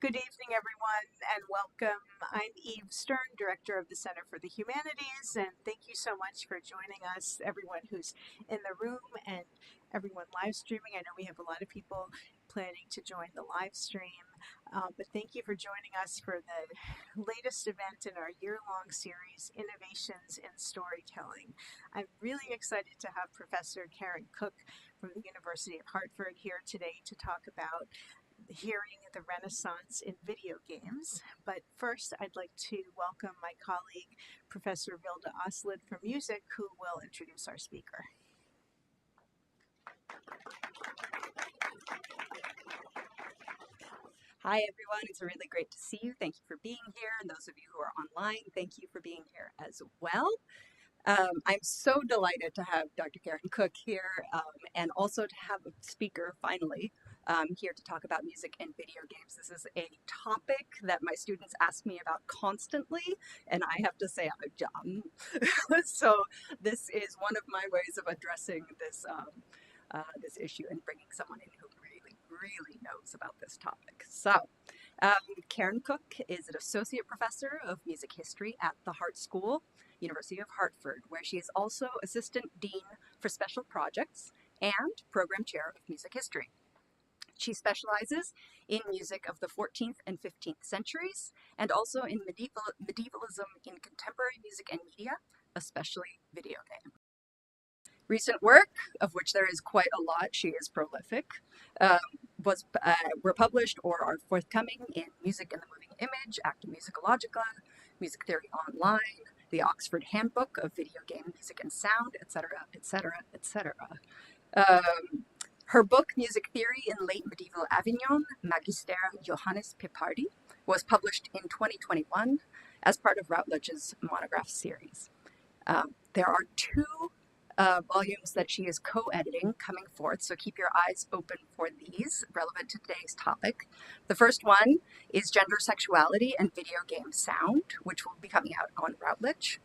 Good evening, everyone, and welcome. I'm Eve Stern, Director of the Center for the Humanities, and thank you so much for joining us, everyone who's in the room and everyone live streaming. I know we have a lot of people planning to join the live stream, but thank you for joining us for the latest event in our year-long series, Innovations in Storytelling. I'm really excited to have Professor Karen Cook from the University of Hartford here today to talk about hearing the Renaissance in video games. But first, I'd like to welcome my colleague, Professor Vilde Aslid from Music, who will introduce our speaker. Hi, everyone. It's really great to see you. Thank you for being here. And those of you who are online, thank you for being here as well. I'm so delighted to have Dr. Karen Cook here and also to have a speaker finally here to talk about music and video games. This is a topic that my students ask me about constantly, and I have to say I'm dumb. So this is one of my ways of addressing this issue and bringing someone in who really knows about this topic. So Karen Cook is an associate professor of music history at the Hart School, University of Hartford, where she is also assistant dean for special projects and program chair of music history. She specializes in music of the 14th and 15th centuries and also in medievalism in contemporary music and media, especially video game. Recent work, of which there is quite a lot, she is prolific, were published or are forthcoming in Music in the Moving Image, Acta Musicologica, Music Theory Online, the Oxford Handbook of Video Game Music and Sound, etc., etc., etc. Her book, Music Theory in Late Medieval Avignon, Magister Johannes Pipardi, was published in 2021 as part of Routledge's monograph series. There are two volumes that she is co-editing coming forth, so keep your eyes open for these, relevant to today's topic. The first one is Gender, Sexuality, and Video Game Sound, which will be coming out on Routledge,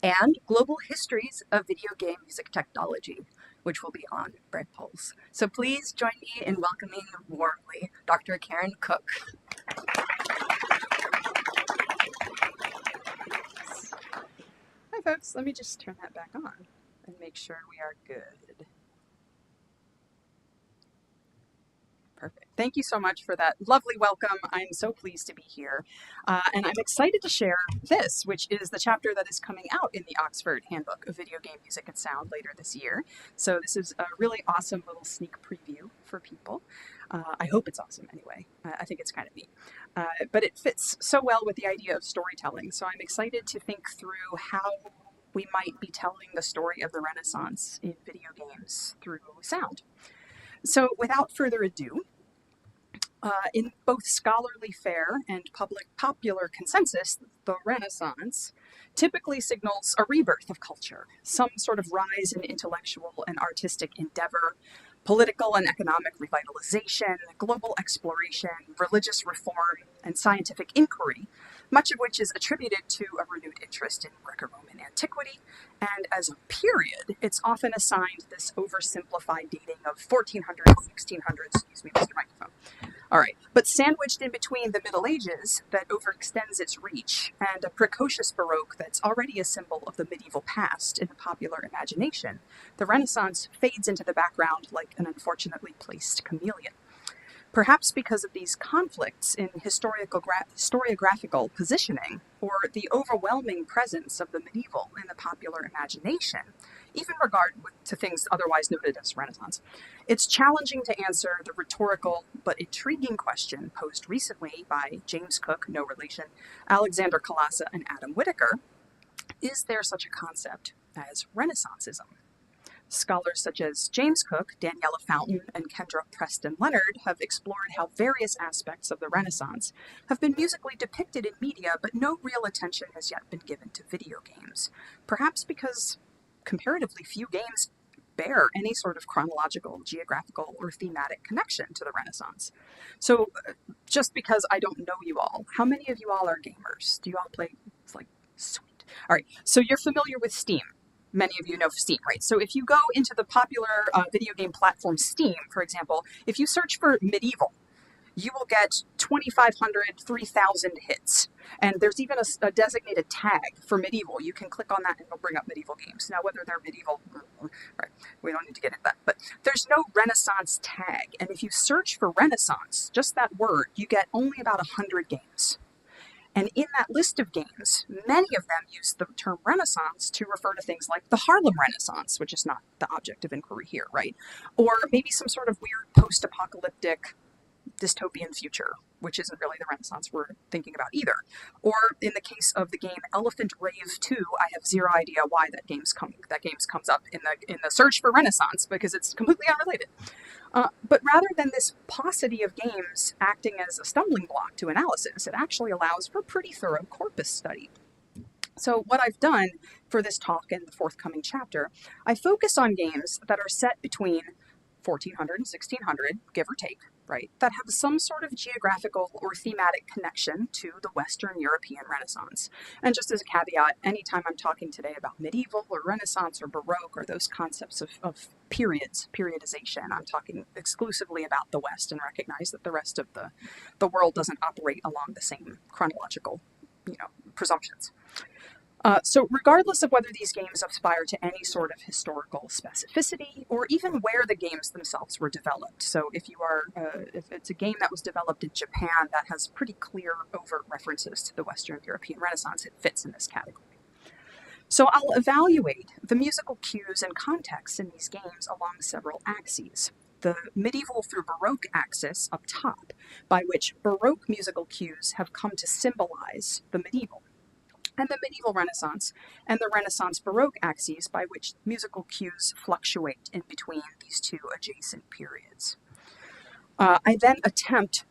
and Global Histories of Video Game Music Technology, which will be on Breadpulse. So please join me in welcoming warmly Dr. Karen Cook. Hi folks, let me just turn that back on and make sure we are good. Perfect. Thank you so much for that lovely welcome. I'm so pleased to be here. And I'm excited to share this, which is the chapter that is coming out in the Oxford Handbook of Video Game Music and Sound later this year. So this is a really awesome little sneak preview for people. I hope it's awesome anyway. I think it's kind of neat. But it fits so well with the idea of storytelling. So I'm excited to think through how we might be telling the story of the Renaissance in video games through sound. So without further ado, in both scholarly fare and popular consensus, the Renaissance typically signals a rebirth of culture, some sort of rise in intellectual and artistic endeavor, political and economic revitalization, global exploration, religious reform, and scientific inquiry, much of which is attributed to a renewed interest in Greco-Roman antiquity, and as a period, it's often assigned this oversimplified dating of 1400s, 1600s, excuse me, Mr. Microphone. All right, but sandwiched in between the Middle Ages that overextends its reach and a precocious Baroque that's already a symbol of the medieval past in the popular imagination, the Renaissance fades into the background like an unfortunately placed chameleon. Perhaps because of these conflicts in historiographical positioning, or the overwhelming presence of the medieval in the popular imagination, even regard to things otherwise noted as Renaissance, it's challenging to answer the rhetorical but intriguing question posed recently by James Cook, no relation, Alexander Kolassa, and Adam Whittaker: is there such a concept as Renaissanceism? Scholars such as James Cook, Daniela Fountain, and Kendra, Preston, Leonard have explored how various aspects of the Renaissance have been musically depicted in media, but no real attention has yet been given to video games. Perhaps because comparatively few games bear any sort of chronological, geographical, or thematic connection to the Renaissance. So just because I don't know you all, how many of you all are gamers? Do you all play? It's like, sweet. All right, so you're familiar with Steam. Many of you know Steam, right? So if you go into the popular video game platform Steam, for example, if you search for medieval, you will get 2,500, 3,000 hits. And there's even a designated tag for medieval. You can click on that and it'll bring up medieval games. Now, whether they're medieval, right, we don't need to get into that. But there's no Renaissance tag. And if you search for Renaissance, just that word, you get only about 100 games. And in that list of games, many of them use the term Renaissance to refer to things like the Harlem Renaissance, which is not the object of inquiry here, right? Or maybe some sort of weird post-apocalyptic dystopian future, which isn't really the Renaissance we're thinking about either. Or in the case of the game Elephant Rave 2, I have zero idea why that game's comes up in the search for Renaissance, because it's completely unrelated. But rather than this paucity of games acting as a stumbling block to analysis, it actually allows for pretty thorough corpus study. So what I've done for this talk and the forthcoming chapter, I focus on games that are set between 1400 and 1600, give or take, right, that have some sort of geographical or thematic connection to the Western European Renaissance. And just as a caveat, anytime I'm talking today about medieval or Renaissance or Baroque or those concepts of periodization, I'm talking exclusively about the West, and recognize that the rest of the world doesn't operate along the same chronological, presumptions. So regardless of whether these games aspire to any sort of historical specificity, or even where the games themselves were developed. So if it's a game that was developed in Japan that has pretty clear overt references to the Western European Renaissance, it fits in this category. So I'll evaluate the musical cues and contexts in these games along several axes. The medieval through Baroque axis up top, by which Baroque musical cues have come to symbolize the medieval, and the medieval Renaissance and the Renaissance Baroque axes, by which musical cues fluctuate in between these two adjacent periods. I then attempt,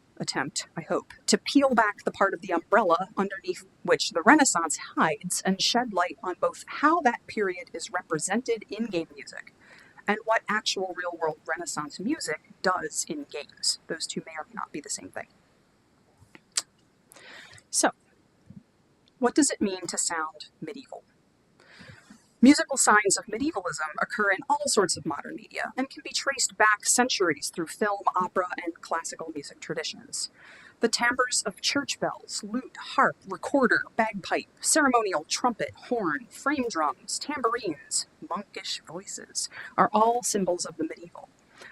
I hope, to peel back the part of the umbrella underneath which the Renaissance hides and shed light on both how that period is represented in game music and what actual real-world Renaissance music does in games. Those two may or may not be the same thing. So, what does it mean to sound medieval? Musical signs of medievalism occur in all sorts of modern media and can be traced back centuries through film, opera, and classical music traditions. The timbres of church bells, lute, harp, recorder, bagpipe, ceremonial trumpet, horn, frame drums, tambourines, monkish voices are all symbols of the medieval.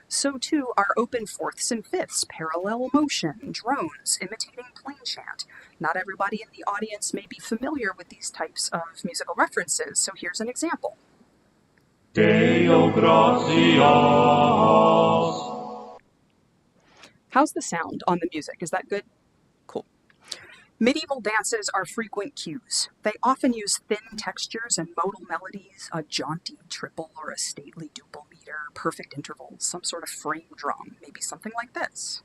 So too are open fourths and fifths, parallel motion, drones, imitating plain chant. Not everybody in the audience may be familiar with these types of musical references, so here's an example. Deo gratias. How's the sound on the music? Is that good? Cool. Medieval dances are frequent cues. They often use thin textures and modal melodies, a jaunty triple or a stately duple meter, perfect intervals, some sort of frame drum, maybe something like this.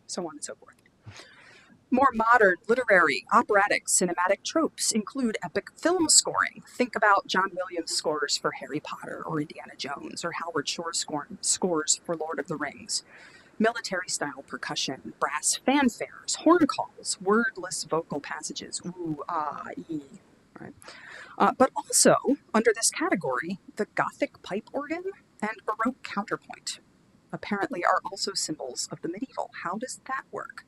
So on and so forth. More modern, literary, operatic, cinematic tropes include epic film scoring. Think about John Williams' scores for Harry Potter or Indiana Jones, or Howard Shore's scores for Lord of the Rings. Military-style percussion, brass fanfares, horn calls, wordless vocal passages, ooh, ah, ee, right? But also, under this category, the Gothic pipe organ and Baroque counterpoint apparently are also symbols of the medieval. How does that work?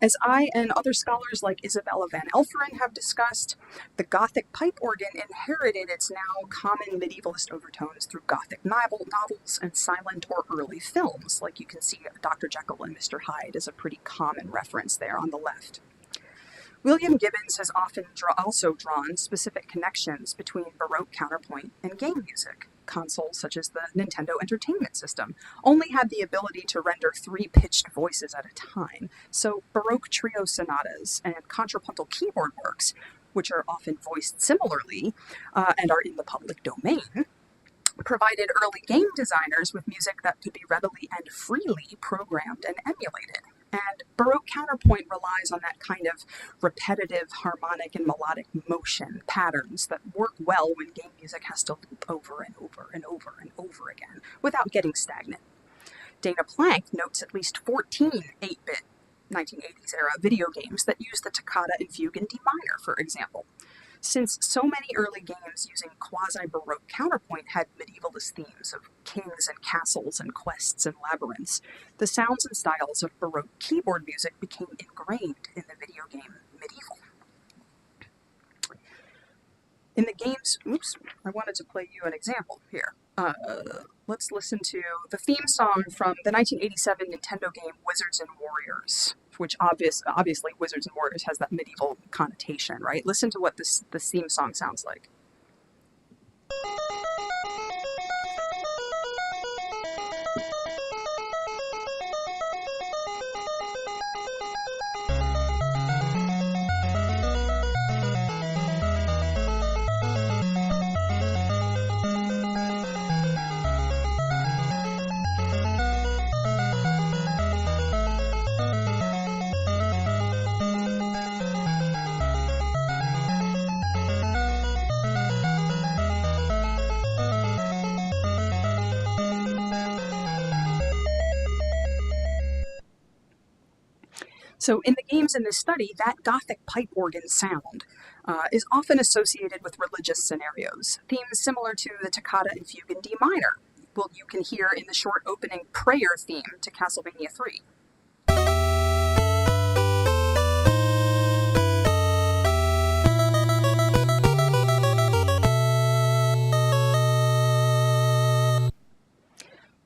As I and other scholars like Isabella van Elferen have discussed, the Gothic pipe organ inherited its now common medievalist overtones through Gothic novels and silent or early films, like you can see Dr. Jekyll and Mr. Hyde as a pretty common reference there on the left. William Gibbons has often also drawn specific connections between Baroque counterpoint and game music. Consoles such as the Nintendo Entertainment System only had the ability to render 3 pitched voices at a time, so Baroque trio sonatas and contrapuntal keyboard works, which are often voiced similarly and are in the public domain, provided early game designers with music that could be readily and freely programmed and emulated. And Baroque counterpoint relies on that kind of repetitive harmonic and melodic motion patterns that work well when game music has to loop over and over and over and over again without getting stagnant. Dana Plank notes at least 14 8-bit 1980s era video games that use the toccata and fugue in D minor, for example. Since so many early games using quasi-Baroque counterpoint had medievalist themes of kings and castles and quests and labyrinths, the sounds and styles of Baroque keyboard music became ingrained in the video game Medieval. In the games, I wanted to play you an example here. Let's listen to the theme song from the 1987 Nintendo game Wizards and Warriors, which obviously Wizards and Warriors has that medieval connotation, right? Listen to what this theme song sounds like. So in the games in this study, that Gothic pipe organ sound is often associated with religious scenarios, themes similar to the toccata and fugue in D minor. Well, you can hear in the short opening prayer theme to Castlevania 3.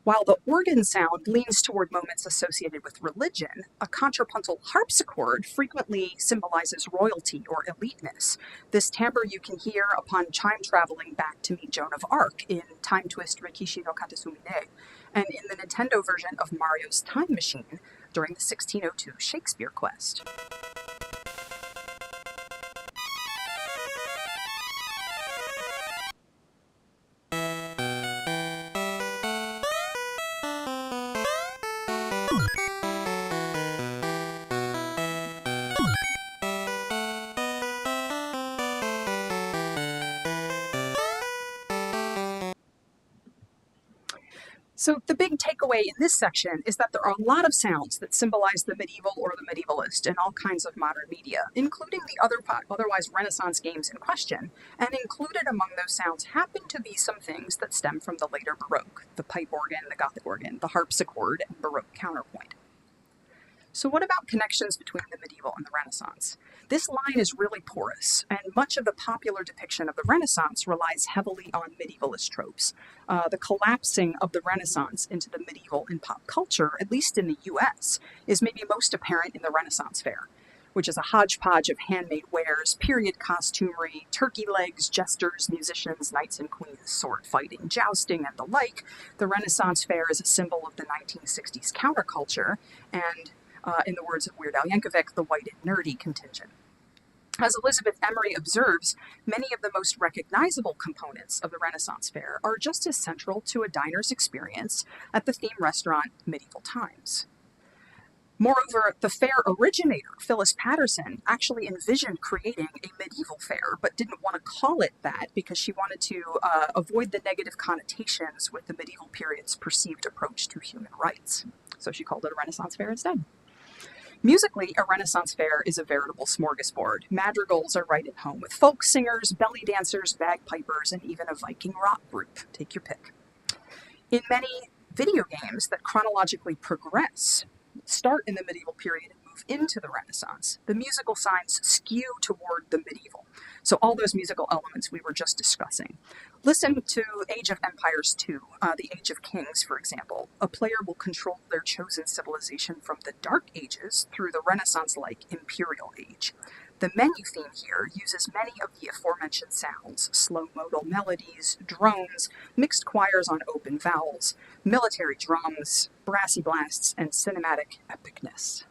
While the organ sound leans toward moments associated with religion, a contrapuntal harpsichord frequently symbolizes royalty or eliteness. This timbre you can hear upon time traveling back to meet Joan of Arc in Time Twist Rikishi no Katasumine, and in the Nintendo version of Mario's Time Machine during the 1602 Shakespeare quest. So the big takeaway in this section is that there are a lot of sounds that symbolize the medieval or the medievalist in all kinds of modern media, including the otherwise Renaissance games in question, and included among those sounds happen to be some things that stem from the later Baroque, the pipe organ, the Gothic organ, the harpsichord, and Baroque counterpoint. So what about connections between the medieval and the Renaissance? This line is really porous, and much of the popular depiction of the Renaissance relies heavily on medievalist tropes. The collapsing of the Renaissance into the medieval in pop culture, at least in the US, is maybe most apparent in the Renaissance Fair, which is a hodgepodge of handmade wares, period costumery, turkey legs, jesters, musicians, knights and queens, sword fighting, jousting, and the like. The Renaissance Fair is a symbol of the 1960s counterculture, and in the words of Weird Al Yankovic, the white and nerdy contingent. As Elizabeth Emery observes, many of the most recognizable components of the Renaissance Fair are just as central to a diner's experience at the theme restaurant Medieval Times. Moreover, the fair originator, Phyllis Patterson, actually envisioned creating a medieval fair, but didn't want to call it that because she wanted to avoid the negative connotations with the medieval period's perceived approach to human rights. So she called it a Renaissance Fair instead. Musically, a Renaissance fair is a veritable smorgasbord. Madrigals are right at home with folk singers, belly dancers, bagpipers, and even a Viking rock group. Take your pick. In many video games that chronologically progress, start in the medieval period and move into the Renaissance, the musical signs skew toward the medieval. So all those musical elements we were just discussing. Listen to Age of Empires 2, the Age of Kings, for example. A player will control their chosen civilization from the Dark Ages through the Renaissance-like Imperial Age. The menu theme here uses many of the aforementioned sounds, slow modal melodies, drones, mixed choirs on open vowels, military drums, brassy blasts, and cinematic epicness.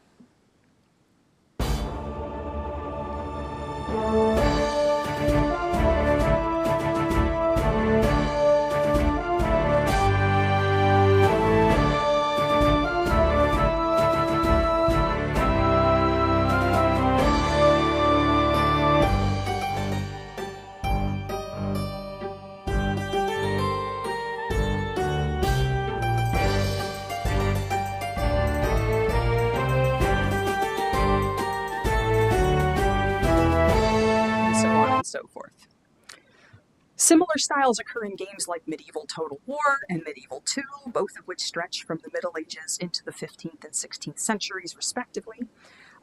Similar styles occur in games like Medieval Total War and Medieval II, both of which stretch from the Middle Ages into the 15th and 16th centuries, respectively.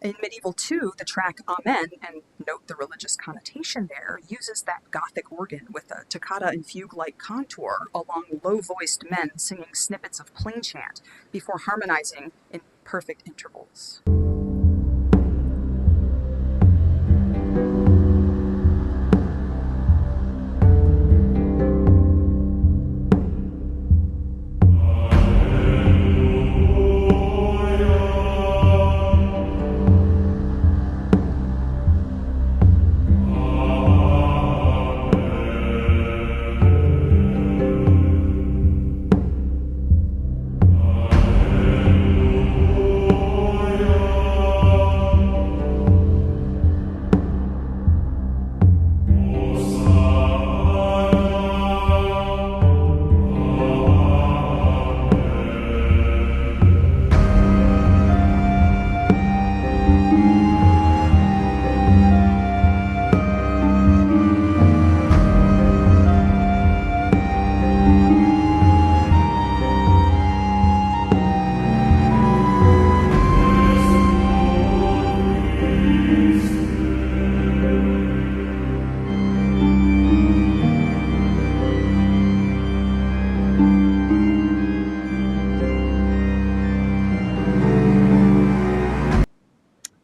In Medieval II, the track Amen, and note the religious connotation there, uses that Gothic organ with a toccata and fugue-like contour along low-voiced men singing snippets of plain chant before harmonizing in perfect intervals.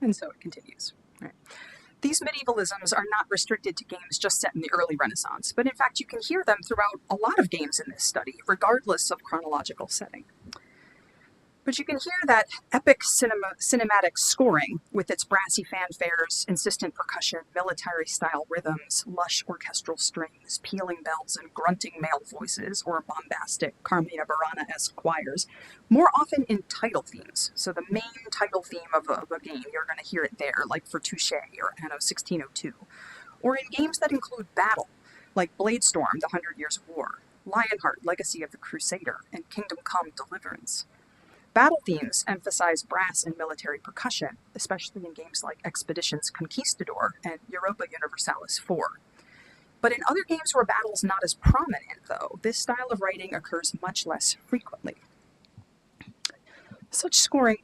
And so it continues. Right. These medievalisms are not restricted to games just set in the early Renaissance, but in fact you can hear them throughout a lot of games in this study, regardless of chronological setting. But you can hear that epic cinematic scoring with its brassy fanfares, insistent percussion, military-style rhythms, lush orchestral strings, pealing bells, and grunting male voices, or bombastic Carmina Burana-esque choirs, more often in title themes. So the main title theme of a game, you're going to hear it there, like for Touché or Anno 1602. Or in games that include battle, like Bladestorm, The 100 Years of War, Lionheart, Legacy of the Crusader, and Kingdom Come, Deliverance. Battle themes emphasize brass and military percussion, especially in games like Expeditions Conquistador and Europa Universalis IV. But in other games where battle is not as prominent, though, this style of writing occurs much less frequently. Such scoring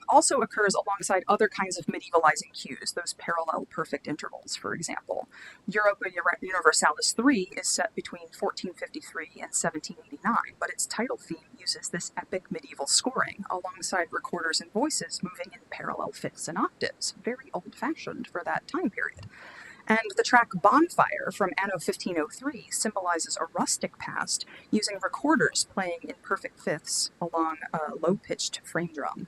also occurs alongside other kinds of medievalizing cues, those parallel perfect intervals, for example. Europa Universalis III is set between 1453 and 1789, but its title theme uses this epic medieval scoring alongside recorders and voices moving in parallel fifths and octaves, very old-fashioned for that time period. And the track Bonfire from Anno 1503 symbolizes a rustic past, using recorders playing in perfect fifths along a low-pitched frame drum.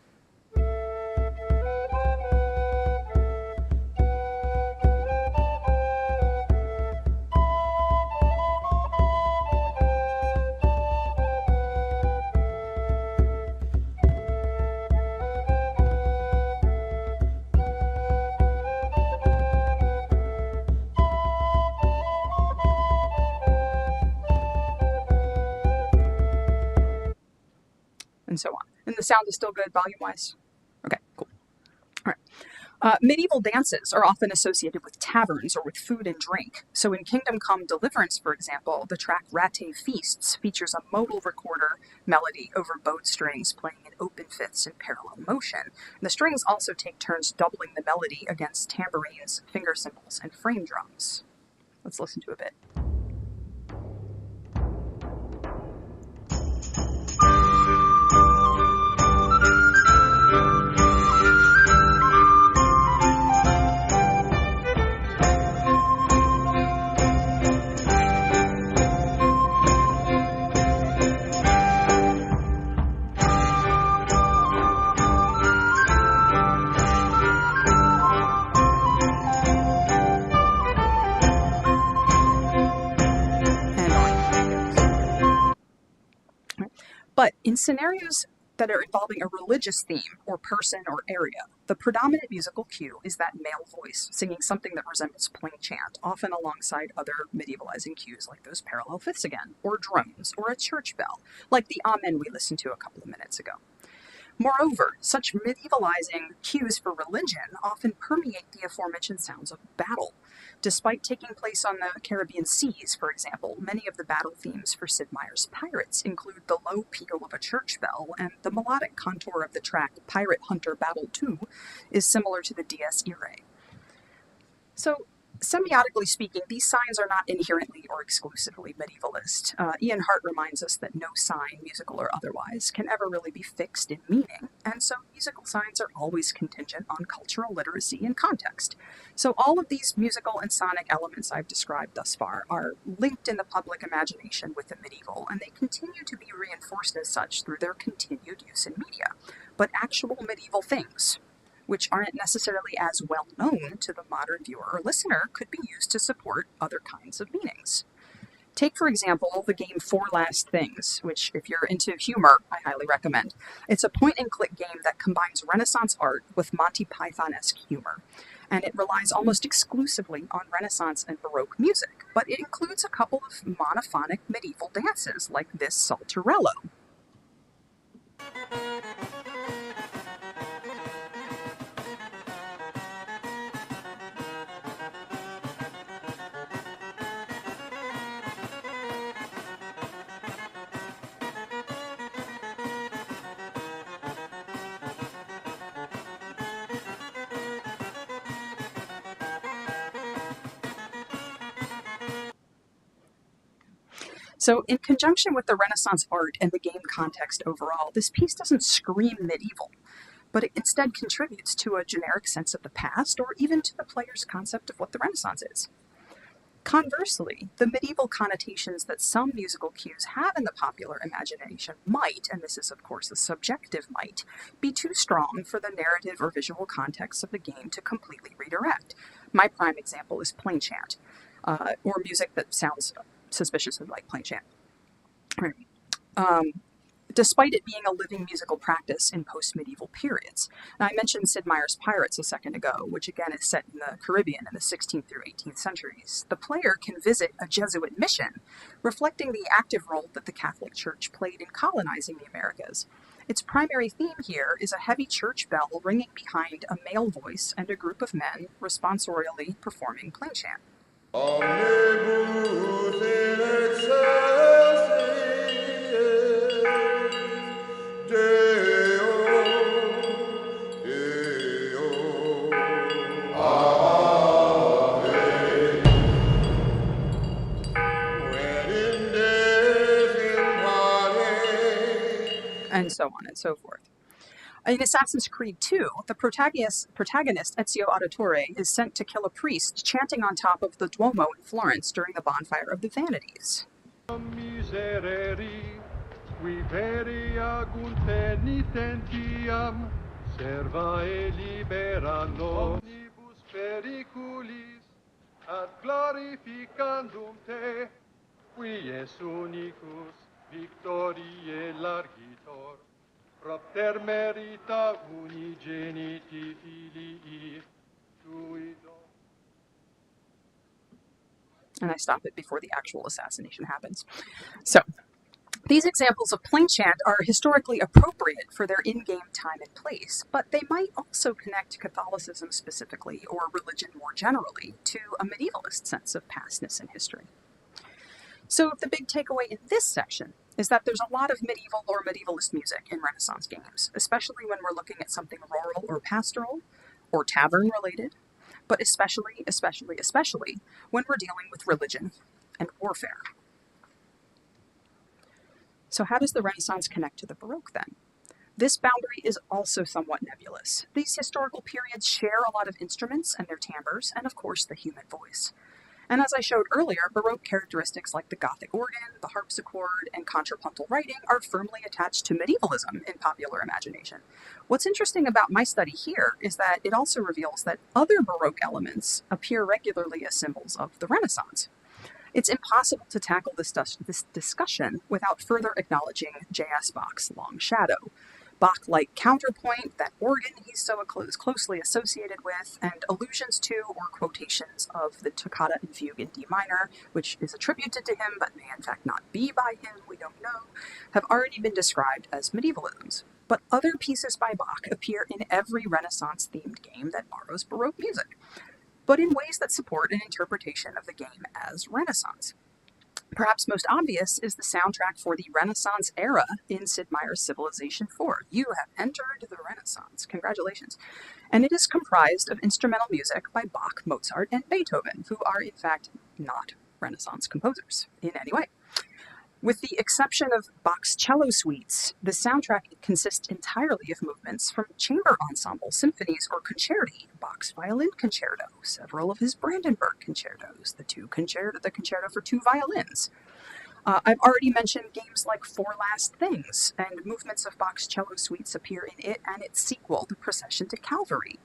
And so on. And the sound is still good volume-wise? Okay, cool. All right. Medieval dances are often associated with taverns or with food and drink. So in Kingdom Come Deliverance, for example, the track Ratte Feasts features a modal recorder melody over bowed strings playing in open fifths in parallel motion. And the strings also take turns doubling the melody against tambourines, finger cymbals, and frame drums. Let's listen to a bit. But in scenarios that are involving a religious theme or person or area, the predominant musical cue is that male voice singing something that resembles plain chant, often alongside other medievalizing cues like those parallel fifths again, or drones, or a church bell, like the Amen we listened to a couple of minutes ago. Moreover, such medievalizing cues for religion often permeate the aforementioned sounds of battle. Despite taking place on the Caribbean seas, for example, many of the battle themes for Sid Meier's Pirates include the low peal of a church bell, and the melodic contour of the track Pirate Hunter Battle 2 is similar to the Dies Irae. So, semiotically speaking, these signs are not inherently or exclusively medievalist. Ian Hart reminds us that no sign, musical or otherwise, can ever really be fixed in meaning, and so musical signs are always contingent on cultural literacy and context. So all of these musical and sonic elements I've described thus far are linked in the public imagination with the medieval, and they continue to be reinforced as such through their continued use in media. But actual medieval things, which aren't necessarily as well known to the modern viewer or listener, could be used to support other kinds of meanings. Take, for example, the game Four Last Things, which, if you're into humor, I highly recommend. It's a point-and-click game that combines Renaissance art with Monty Python-esque humor, and it relies almost exclusively on Renaissance and Baroque music, but it includes a couple of monophonic medieval dances, like this saltarello. So, in conjunction with the Renaissance art and the game context overall, this piece doesn't scream medieval, but it instead contributes to a generic sense of the past or even to the player's concept of what the Renaissance is. Conversely, the medieval connotations that some musical cues have in the popular imagination might, and this is of course a subjective might, be too strong for the narrative or visual context of the game to completely redirect. My prime example is plain chant, or music that sounds suspiciously like plain chant. Despite it being a living musical practice in post-medieval periods. Now, I mentioned Sid Meier's Pirates a second ago, which again is set in the Caribbean in the 16th through 18th centuries. The player can visit a Jesuit mission, reflecting the active role that the Catholic Church played in colonizing the Americas. Its primary theme here is a heavy church bell ringing behind a male voice and a group of men responsorially performing plain chant. And so on and so forth. In Assassin's Creed 2, the protagonist Ezio Auditore is sent to kill a priest chanting on top of the Duomo in Florence during the bonfire of the Vanities. Miserere, qui veri agunt penitentiam, serva e libera nos omnibus periculis, ad glorificandum te, qui es unicus victoriae largitor, propter merita unigeniti filii tui dom. And I stop it before the actual assassination happens. So, these examples of plain chant are historically appropriate for their in-game time and place, but they might also connect Catholicism specifically, or religion more generally, to a medievalist sense of pastness in history. So the big takeaway in this section is that there's a lot of medieval or medievalist music in Renaissance games, especially when we're looking at something rural or pastoral, or tavern related, but especially when we're dealing with religion and warfare. So how does the Renaissance connect to the Baroque then? This boundary is also somewhat nebulous. These historical periods share a lot of instruments and their timbres, and of course the human voice. And as I showed earlier, Baroque characteristics like the Gothic organ, the harpsichord, and contrapuntal writing are firmly attached to medievalism in popular imagination. What's interesting about my study here is that it also reveals that other Baroque elements appear regularly as symbols of the Renaissance. It's impossible to tackle this discussion without further acknowledging J.S. Bach's Long Shadow. Bach-like counterpoint, that organ he's so closely associated with, and allusions to or quotations of the toccata and fugue in D minor, which is attributed to him but may in fact not be by him, we don't know, have already been described as medievalisms. but other pieces by Bach appear in every Renaissance-themed game that borrows Baroque music, but in ways that support an interpretation of the game as Renaissance. Perhaps most obvious is the soundtrack for the Renaissance era in Sid Meier's Civilization IV. You have entered the Renaissance. Congratulations. And it is comprised of instrumental music by Bach, Mozart, and Beethoven, who are in fact not Renaissance composers in any way. With the exception of Bach's cello suites, the soundtrack consists entirely of movements from chamber ensemble, symphonies, or concerti, Bach's violin concerto, several of his Brandenburg concertos, the concerto for two violins. I've already mentioned games like Four Last Things, and movements of Bach's cello suites appear in it and its sequel, The Procession to Calvary.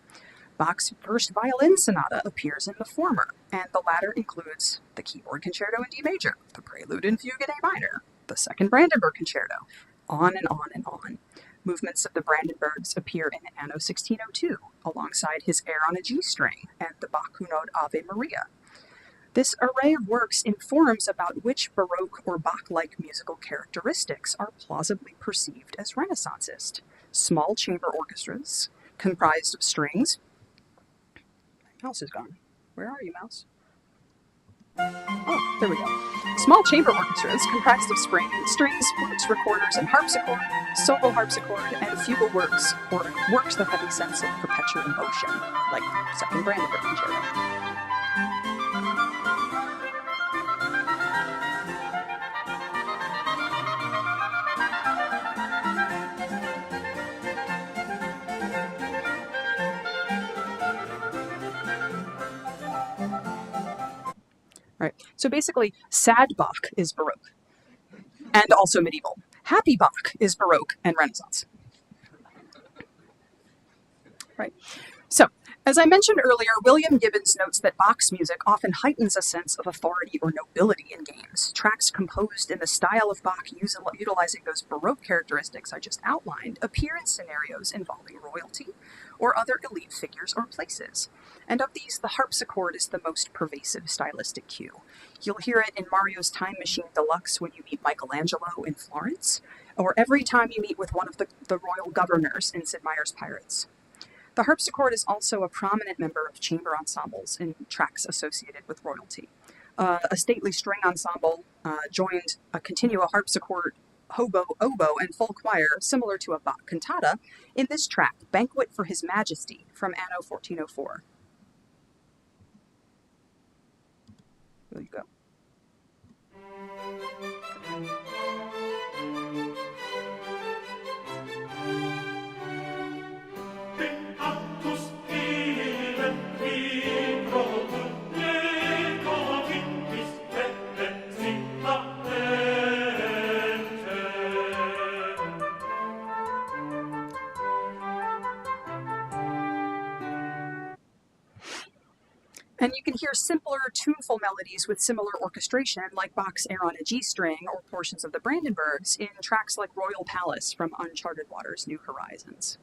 Bach's first violin sonata appears in the former, and the latter includes the keyboard concerto in D major, the prelude and fugue in A minor, the second Brandenburg concerto, on and on and on. Movements of the Brandenburgs appear in Anno 1602, alongside his air on a G string and the Bach Gounod Ave Maria. This array of works informs about which Baroque or Bach-like musical characteristics are plausibly perceived as Renaissancist. Small chamber orchestras, comprised of strings. Mouse is gone. Where are you, mouse? Oh, there we go. Small chamber orchestras comprised of strings, flutes, recorders, and harpsichord, solo harpsichord, and fugal works, or works that have a sense of perpetual motion, like Second Brandenburg Concerto. Right. So basically, sad Bach is Baroque, and also medieval. Happy Bach is Baroque and Renaissance. Right. So, as I mentioned earlier, William Gibbons notes that Bach's music often heightens a sense of authority or nobility in games. Tracks composed in the style of Bach, utilizing those Baroque characteristics I just outlined, appear in scenarios involving royalty or other elite figures or places. And of these, the harpsichord is the most pervasive stylistic cue. You'll hear it in Mario's Time Machine Deluxe when you meet Michelangelo in Florence, or every time you meet with one of the royal governors in Sid Meier's Pirates. The harpsichord is also a prominent member of chamber ensembles in tracks associated with royalty. A stately string ensemble joined a continuo harpsichord, oboe, and full choir, similar to a Bach cantata, in this track, Banquet for His Majesty, from Anno 1404. There you go. And you can hear simpler, tuneful melodies with similar orchestration, like Bach's air on a G string or portions of the Brandenburgs, in tracks like Royal Palace from Uncharted Waters, New Horizons.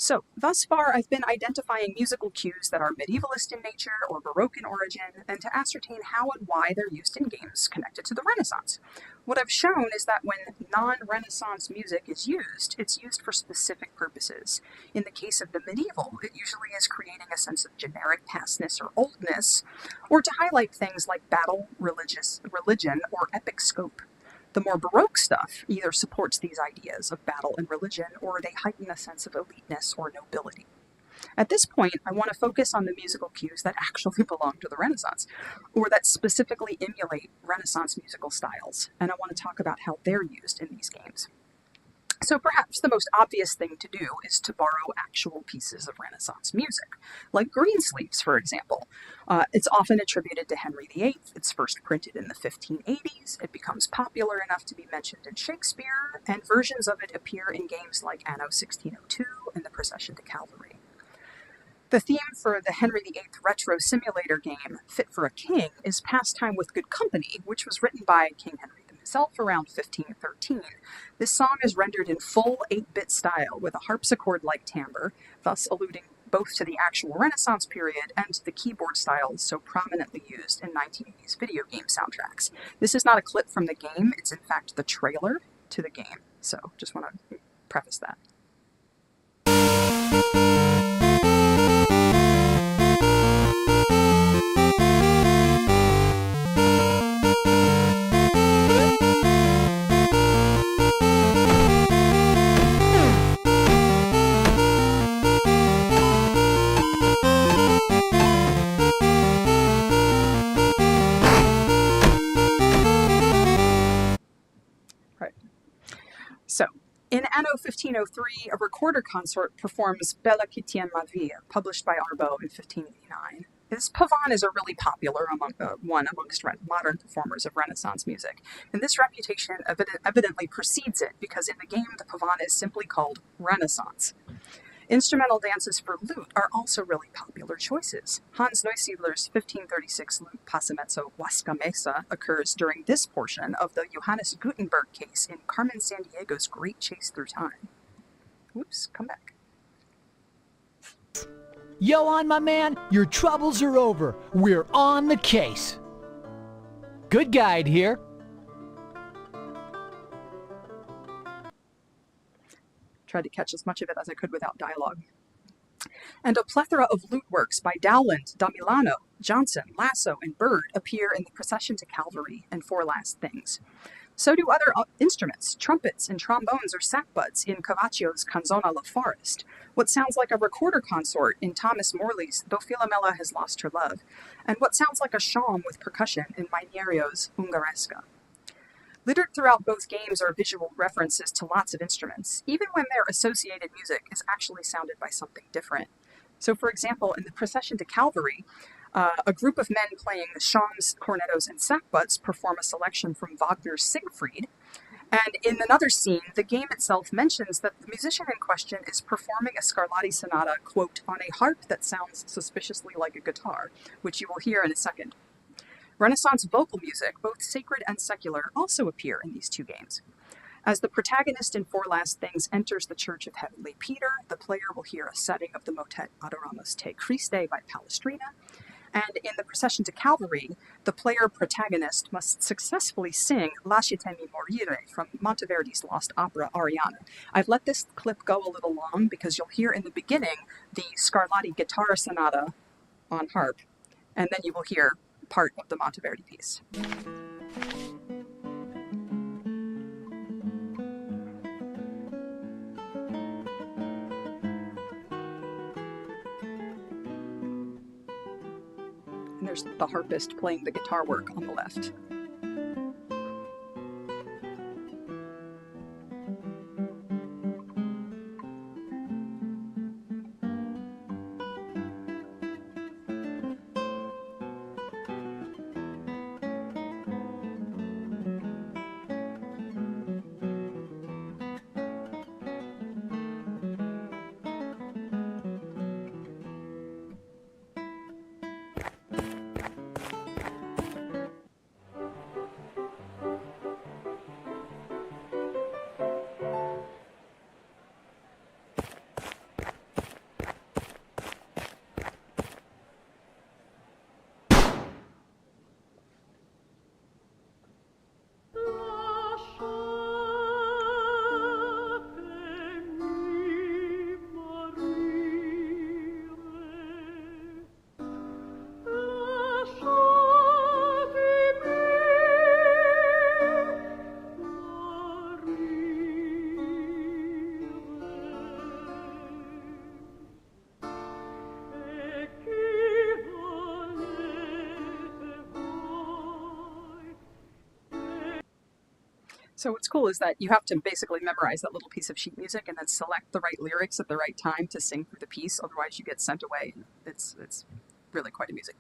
So, thus far, I've been identifying musical cues that are medievalist in nature or Baroque in origin, and to ascertain how and why they're used in games connected to the Renaissance. What I've shown is that when non-Renaissance music is used, it's used for specific purposes. In the case of the medieval, it usually is creating a sense of generic pastness or oldness, or to highlight things like battle, religion, or epic scope. The more Baroque stuff either supports these ideas of battle and religion, or they heighten a sense of eliteness or nobility. At this point, I want to focus on the musical cues that actually belong to the Renaissance, or that specifically emulate Renaissance musical styles, and I want to talk about how they're used in these games. So perhaps the most obvious thing to do is to borrow actual pieces of Renaissance music, like Greensleeves, for example. It's often attributed to Henry VIII. It's first printed in the 1580s. It becomes popular enough to be mentioned in Shakespeare, and versions of it appear in games like Anno 1602 and The Procession to Calvary. The theme for the Henry VIII retro simulator game, Fit for a King, is Pastime with Good Company, which was written by King Henry himself around 1513. This song is rendered in full 8-bit style with a harpsichord-like timbre, thus alluding both to the actual Renaissance period and to the keyboard styles so prominently used in 1980s video game soundtracks. This is not a clip from the game, it's in fact the trailer to the game. So just want to preface that. So, in Anno 1503, a recorder consort performs Bella qui tient ma vie, published by Arbeau in 1589. This pavane is a really popular one amongst modern performers of Renaissance music, and this reputation evidently precedes it because in the game the pavane is simply called Renaissance. Instrumental dances for lute are also really popular choices. Hans Neusiedler's 1536 lute passamezzo Huasca Mesa occurs during this portion of the Johannes Gutenberg case in Carmen Sandiego's Great Chase Through Time. Whoops, come back. Johann, my man, your troubles are over. We're on the case. Good guide here. Tried to catch as much of it as I could without dialogue. And a plethora of lute works by Dowland, da Milano, Johnson, Lasso, and Bird appear in the Procession to Calvary and Four Last Things. So do other instruments, trumpets and trombones or sackbuds in Cavaccio's Canzona la Forest, what sounds like a recorder consort in Thomas Morley's Though Philomela Has Lost Her Love, and what sounds like a shawm with percussion in Mainierio's Ungaresca. Littered throughout both games are visual references to lots of instruments, even when their associated music is actually sounded by something different. So, for example, in the Procession to Calvary, a group of men playing the shawms, cornetos, and sackbuds perform a selection from Wagner's Siegfried. And in another scene, the game itself mentions that the musician in question is performing a Scarlatti sonata, quote, on a harp that sounds suspiciously like a guitar, which you will hear in a second. Renaissance vocal music, both sacred and secular, also appear in these two games. As the protagonist in Four Last Things enters the Church of Heavenly Peter, the player will hear a setting of the motet Adoramus Te Christe by Palestrina, and in the Procession to Calvary, the player protagonist must successfully sing Lasciatemi morire from Monteverdi's lost opera Arianna. I've let this clip go a little long because you'll hear in the beginning the Scarlatti guitar sonata on harp, and then you will hear part of the Monteverdi piece. And there's the harpist playing the guitar work on the left. So what's cool is that you have to basically memorize that little piece of sheet music and then select the right lyrics at the right time to sing through the piece, otherwise you get sent away. It's really quite amusing.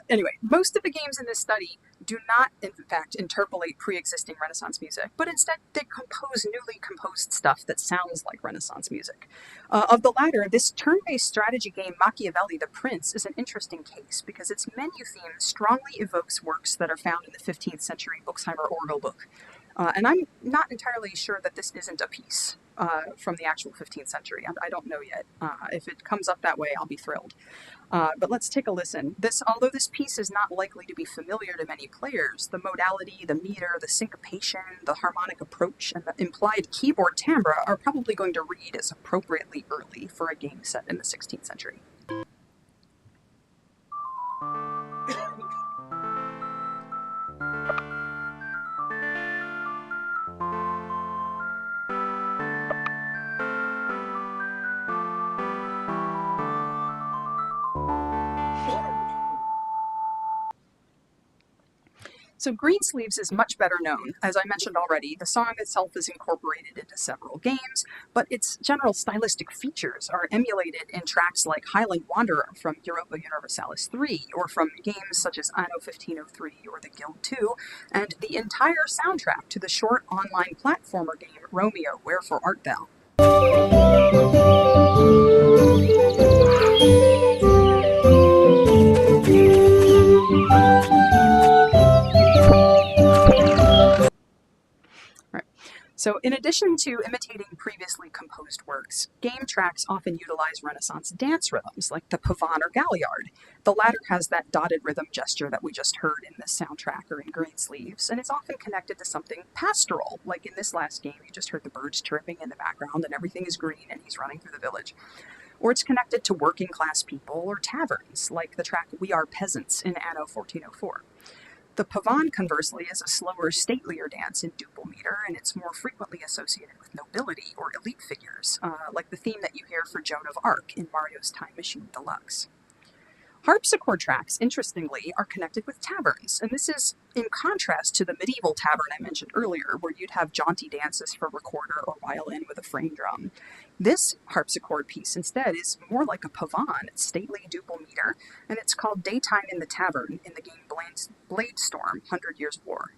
Anyway, most of the games in this study do not, in fact, interpolate pre-existing Renaissance music, but instead they compose newly composed stuff that sounds like Renaissance music. Of the latter, this turn-based strategy game Machiavelli the Prince is an interesting case because its menu theme strongly evokes works that are found in the 15th century Buxheimer Orgelbuch. And I'm not entirely sure that this isn't a piece from the actual 15th century. I don't know yet. If it comes up that way, I'll be thrilled. But let's take a listen. Although this piece is not likely to be familiar to many players, the modality, the meter, the syncopation, the harmonic approach, and the implied keyboard timbre are probably going to read as appropriately early for a game set in the 16th century. So Greensleeves is much better known. As I mentioned already, the song itself is incorporated into several games, but its general stylistic features are emulated in tracks like Highland Wanderer from Europa Universalis 3, or from games such as Anno 1503 or The Guild 2, and the entire soundtrack to the short online platformer game Romeo, Wherefore Art Thou? So in addition to imitating previously composed works, game tracks often utilize Renaissance dance rhythms like the pavane or galliard. The latter has that dotted rhythm gesture that we just heard in this soundtrack or in Greensleeves, and it's often connected to something pastoral, like in this last game you just heard the birds chirping in the background and everything is green and he's running through the village. Or it's connected to working class people or taverns, like the track We Are Peasants in Anno 1404. The pavane, conversely, is a slower, statelier dance in duple meter, and it's more frequently associated with nobility or elite figures, like the theme that you hear for Joan of Arc in Mario's Time Machine Deluxe. Harpsichord tracks, interestingly, are connected with taverns, and this is in contrast to the medieval tavern I mentioned earlier, where you'd have jaunty dances for recorder or violin with a frame drum. This harpsichord piece, instead, is more like a pavane, stately duple meter, and it's called Daytime in the Tavern in the game Bladestorm, 100 Years' War.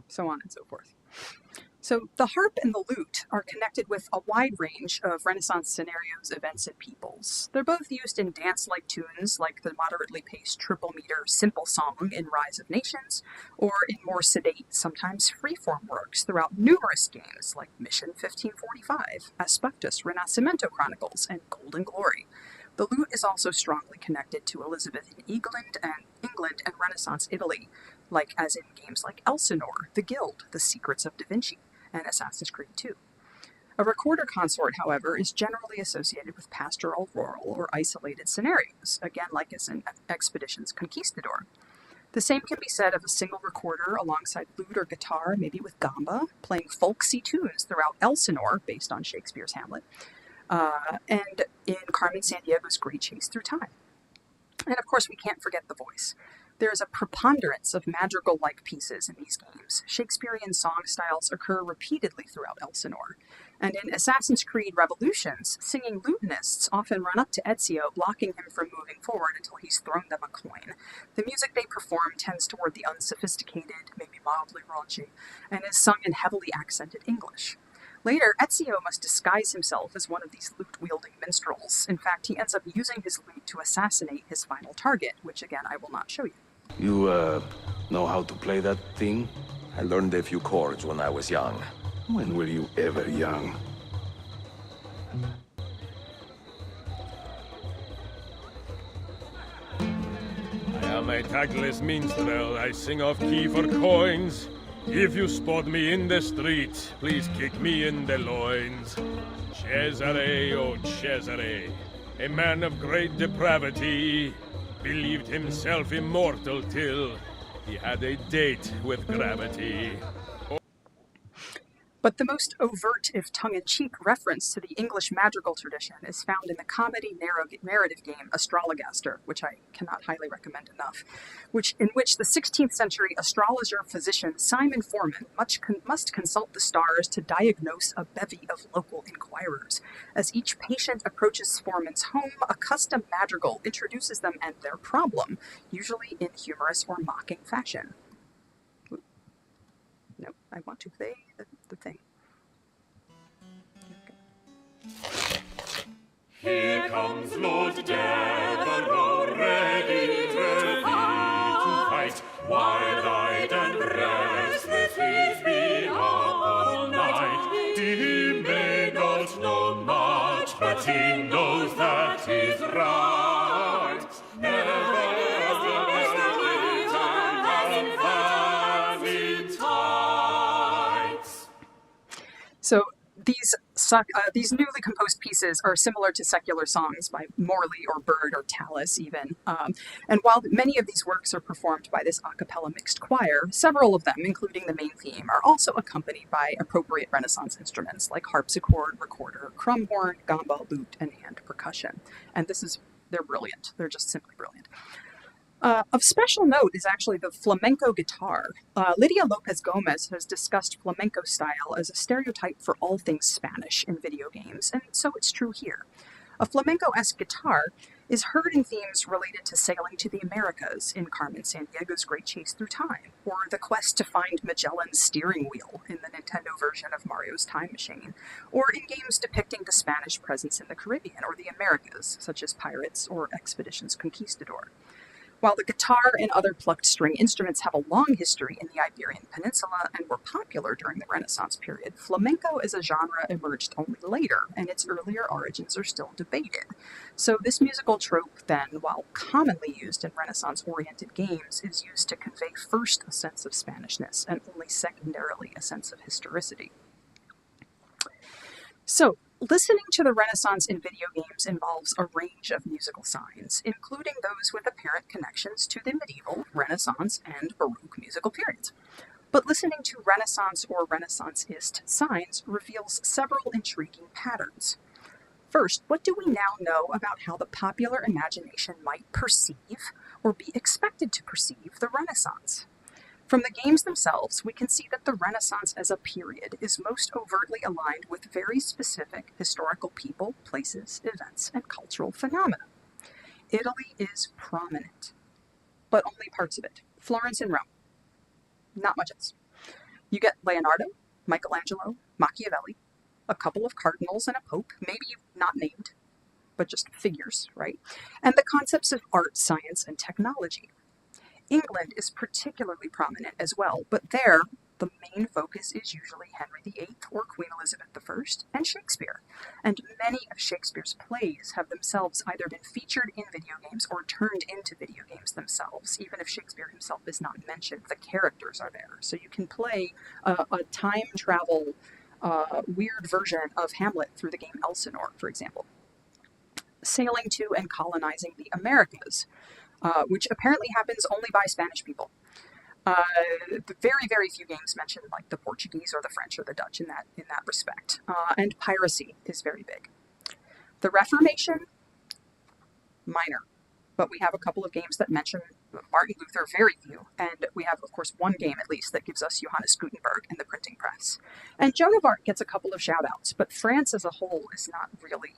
So on and so forth. So the harp and the lute are connected with a wide range of Renaissance scenarios, events, and peoples. They're both used in dance-like tunes, like the moderately paced triple meter Simple Song in Rise of Nations, or in more sedate, sometimes freeform works throughout numerous games, like Mission 1545, Aspectus Renascimento Chronicles, and Golden Glory. The lute is also strongly connected to Elizabethan England and Renaissance Italy, like as in games like Elsinore, The Guild, The Secrets of Da Vinci, and Assassin's Creed 2. A recorder consort, however, is generally associated with pastoral, rural, or isolated scenarios, again like as in Expeditions Conquistador. The same can be said of a single recorder alongside lute or guitar, maybe with gamba, playing folksy tunes throughout Elsinore, based on Shakespeare's Hamlet, and in Carmen Sandiego's Great Chase Through Time. And of course, we can't forget the voice. There is a preponderance of madrigal-like pieces in these games. Shakespearean song styles occur repeatedly throughout Elsinore. And in Assassin's Creed Revolutions, singing lutenists often run up to Ezio, blocking him from moving forward until he's thrown them a coin. The music they perform tends toward the unsophisticated, maybe mildly raunchy, and is sung in heavily accented English. Later, Ezio must disguise himself as one of these lute-wielding minstrels. In fact, he ends up using his lute to assassinate his final target, which again I will not show you. You, know how to play that thing? I learned a few chords when I was young. When were you ever young? I am a tactless minstrel, I sing off key for coins. If you spot me in the street, please kick me in the loins. Cesare, oh Cesare, a man of great depravity, believed himself immortal till he had a date with gravity. But the most overt, if tongue-in-cheek, reference to the English madrigal tradition is found in the comedy narrative game Astrologaster, which I cannot highly recommend enough, in which the 16th century astrologer-physician Simon Forman must consult the stars to diagnose a bevy of local inquirers. As each patient approaches Forman's home, a custom madrigal introduces them and their problem, usually in humorous or mocking fashion. No, I want to play the thing. Okay. Here comes Lord Devereux, ready to fight. Wild-eyed and restless, he's been up all night. He may not know much, but he knows that he's right. So these newly composed pieces are similar to secular songs by Morley or Byrd or Tallis even. And while many of these works are performed by this a cappella mixed choir, several of them, including the main theme, are also accompanied by appropriate Renaissance instruments like harpsichord, recorder, crumhorn, gamba, lute, and hand percussion. And they're brilliant. They're just simply brilliant. Of special note is actually the flamenco guitar. Lydia Lopez Gomez has discussed flamenco style as a stereotype for all things Spanish in video games, and so it's true here. A flamenco-esque guitar is heard in themes related to sailing to the Americas in Carmen Sandiego's Great Chase Through Time, or the quest to find Magellan's steering wheel in the Nintendo version of Mario's Time Machine, or in games depicting the Spanish presence in the Caribbean or the Americas, such as Pirates or Expeditions Conquistador. While the guitar and other plucked string instruments have a long history in the Iberian Peninsula and were popular during the Renaissance period, flamenco as a genre emerged only later, and its earlier origins are still debated. So this musical trope then, while commonly used in Renaissance-oriented games, is used to convey first a sense of Spanishness and only secondarily a sense of historicity. So, listening to the Renaissance in video games involves a range of musical signs, including those with apparent connections to the medieval, Renaissance, and Baroque musical periods. But listening to Renaissance or Renaissanceist signs reveals several intriguing patterns. First, what do we now know about how the popular imagination might perceive, or be expected to perceive, the Renaissance? From the games themselves, we can see that the Renaissance as a period is most overtly aligned with very specific historical people, places, events, and cultural phenomena. Italy is prominent, but only parts of it. Florence and Rome. Not much else. You get Leonardo, Michelangelo, Machiavelli, a couple of cardinals and a pope, maybe not named, but just figures, right? And the concepts of art, science, and technology. England is particularly prominent as well, but there, the main focus is usually Henry VIII or Queen Elizabeth I and Shakespeare. And many of Shakespeare's plays have themselves either been featured in video games or turned into video games themselves. Even if Shakespeare himself is not mentioned, the characters are there. So you can play a time travel weird version of Hamlet through the game Elsinore, for example. Sailing to and colonizing the Americas. Which apparently happens only by Spanish people. Very, very few games mention like the Portuguese or the French or the Dutch in that respect. And piracy is very big. The Reformation, minor, but we have a couple of games that mention Martin Luther, very few, and we have, of course, one game at least that gives us Johannes Gutenberg and the printing press. And Joan of Arc gets a couple of shout-outs, but France as a whole is not really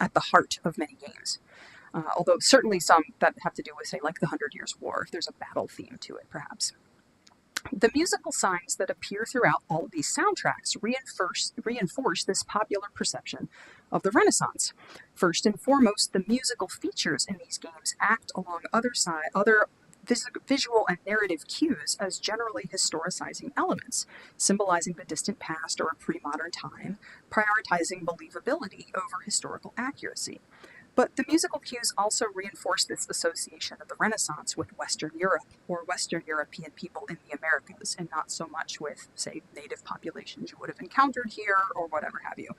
at the heart of many games. Although certainly some that have to do with, say, like the 100 Years' War, if there's a battle theme to it, perhaps. The musical signs that appear throughout all of these soundtracks reinforce this popular perception of the Renaissance. First and foremost, the musical features in these games act along other visual and narrative cues as generally historicizing elements, symbolizing the distant past or a pre-modern time, prioritizing believability over historical accuracy. But the musical cues also reinforce this association of the Renaissance with Western Europe or Western European people in the Americas, and not so much with, say, native populations you would have encountered here or whatever have you.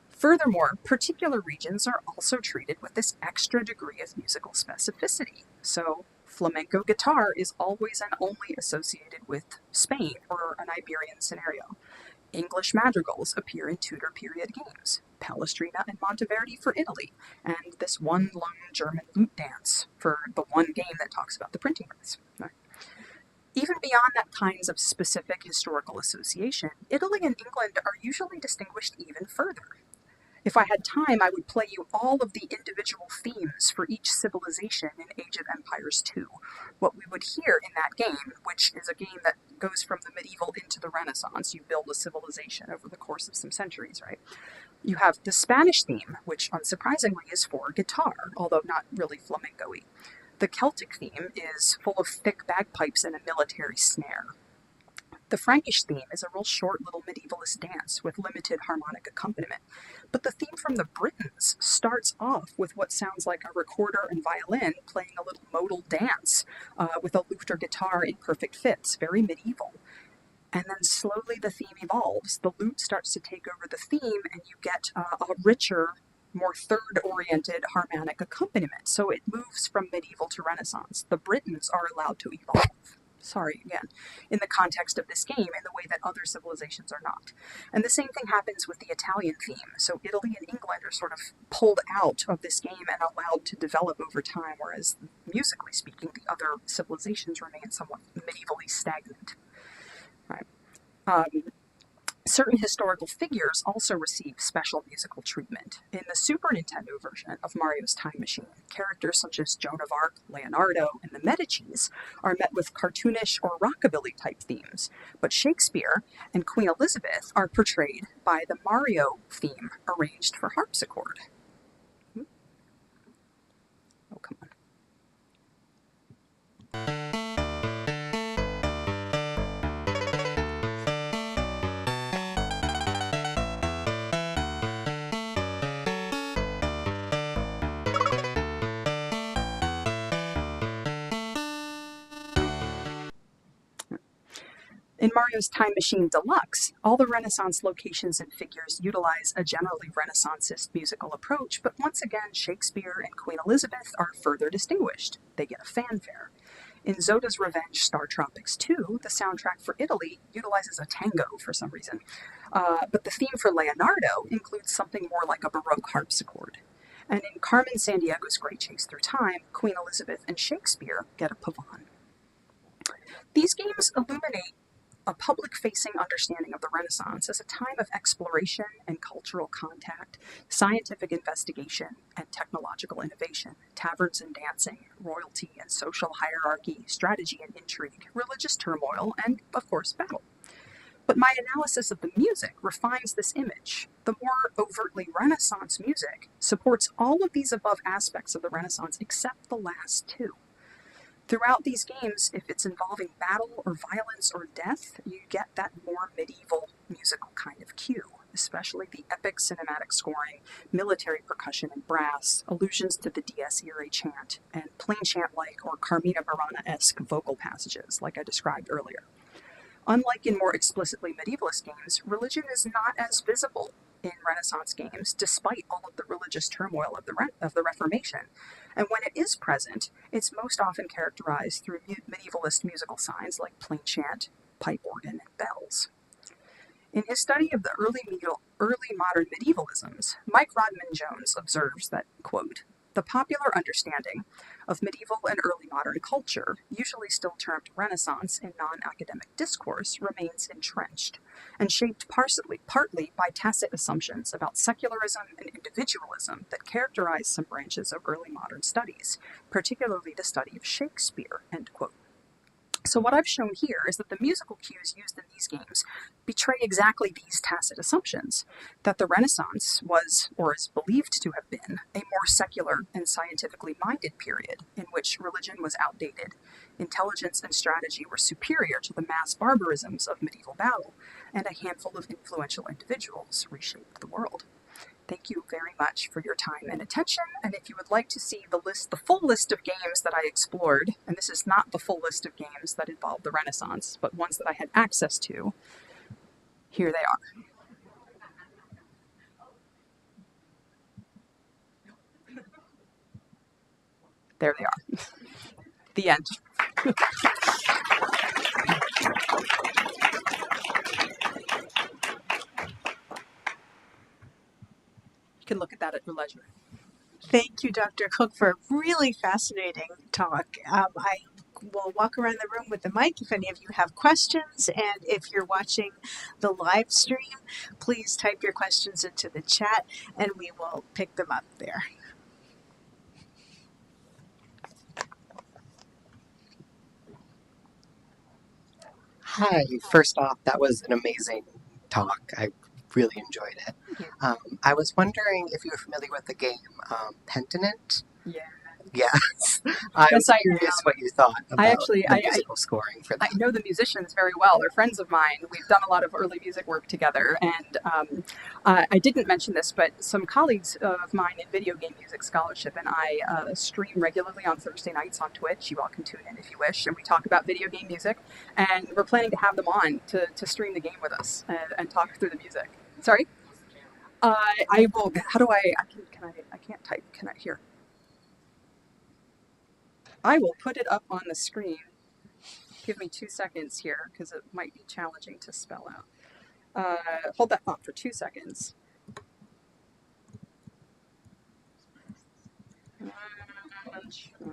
Furthermore, particular regions are also treated with this extra degree of musical specificity. So, Flamenco guitar is always and only associated with Spain or an Iberian scenario. English madrigals appear in Tudor period games, Palestrina and Monteverdi for Italy, and this one lone German lute dance for the one game that talks about the printing press. Even beyond that kinds of specific historical association, Italy and England are usually distinguished even further. If I had time, I would play you all of the individual themes for each civilization in Age of Empires 2, what we would hear in that game, which is a game that goes from the medieval into the Renaissance. You build a civilization over the course of some centuries, right? You have the Spanish theme, which unsurprisingly is for guitar, although not really flamenco-y. The Celtic theme is full of thick bagpipes and a military snare. The Frankish theme is a real short little medievalist dance with limited harmonic accompaniment. But the theme from the Britons starts off with what sounds like a recorder and violin playing a little modal dance with a lute or guitar in perfect fits, very medieval. And then slowly the theme evolves. The lute starts to take over the theme, and you get a richer, more third-oriented harmonic accompaniment. So it moves from medieval to Renaissance. The Britons are allowed to evolve. Sorry, again, in the context of this game in the way that other civilizations are not. And the same thing happens with the Italian theme. So Italy and England are sort of pulled out of this game and allowed to develop over time, whereas musically speaking, the other civilizations remain somewhat medievally stagnant. Right. Certain historical figures also receive special musical treatment. In the Super Nintendo version of Mario's Time Machine, characters such as Joan of Arc, Leonardo, and the Medicis are met with cartoonish or rockabilly-type themes, but Shakespeare and Queen Elizabeth are portrayed by the Mario theme arranged for harpsichord. Oh, come on. In Mario's Time Machine Deluxe, all the Renaissance locations and figures utilize a generally Renaissancist musical approach, but once again, Shakespeare and Queen Elizabeth are further distinguished. They get a fanfare. In Zoda's Revenge Star Tropics 2, the soundtrack for Italy utilizes a tango for some reason, but the theme for Leonardo includes something more like a Baroque harpsichord. And in Carmen Sandiego's Great Chase Through Time, Queen Elizabeth and Shakespeare get a pavane. These games illuminate a public-facing understanding of the Renaissance as a time of exploration and cultural contact, scientific investigation, and technological innovation, taverns and dancing, royalty and social hierarchy, strategy and intrigue, religious turmoil, and, of course, battle. But my analysis of the music refines this image. The more overtly Renaissance music supports all of these above aspects of the Renaissance except the last two. Throughout these games, if it's involving battle or violence or death, you get that more medieval musical kind of cue, especially the epic cinematic scoring, military percussion and brass, allusions to the Dies Irae chant, and plain chant-like or Carmina Burana-esque vocal passages, like I described earlier. Unlike in more explicitly medievalist games, religion is not as visible in Renaissance games, despite all of the religious turmoil of the Reformation. And when it is present, it's most often characterized through medievalist musical signs like plain chant, pipe organ, and bells. In his study of the early modern medievalisms, Mike Rodman-Jones observes that, quote, the popular understanding of medieval and early modern culture, usually still termed Renaissance in non-academic discourse, remains entrenched, and shaped partly by tacit assumptions about secularism and individualism that characterize some branches of early modern studies, particularly the study of Shakespeare, end quote. So what I've shown here is that the musical cues used in these games betray exactly these tacit assumptions, that the Renaissance was, or is believed to have been, a more secular and scientifically minded period in which religion was outdated, intelligence and strategy were superior to the mass barbarisms of medieval battle, and a handful of influential individuals reshaped the world. Thank you very much for your time and attention, and if you would like to see the full list of games that I explored, and this is not the full list of games that involved the Renaissance, but ones that I had access to, here they are. There they are. The end. You can look at that at your leisure. Thank you, Dr. Cook, for a really fascinating talk. I will walk around the room with the mic if any of you have questions, and if you're watching the live stream, please type your questions into the chat and we will pick them up there. Hi, first off, that was an amazing talk. I really enjoyed it. I was wondering if you were familiar with the game Pentiment? Yeah. Yes. I was curious what you thought about the musical scoring for that. I know the musicians very well. They're friends of mine. We've done a lot of early music work together. And I didn't mention this, but some colleagues of mine in video game music scholarship and I stream regularly on Thursday nights on Twitch. You all can tune in if you wish. And we talk about video game music. And we're planning to have them on to stream the game with us and talk through the music. Sorry? I will. How do I can't type. Can I hear? I will put it up on the screen. Give me 2 seconds here because it might be challenging to spell out. Hold that thought for 2 seconds.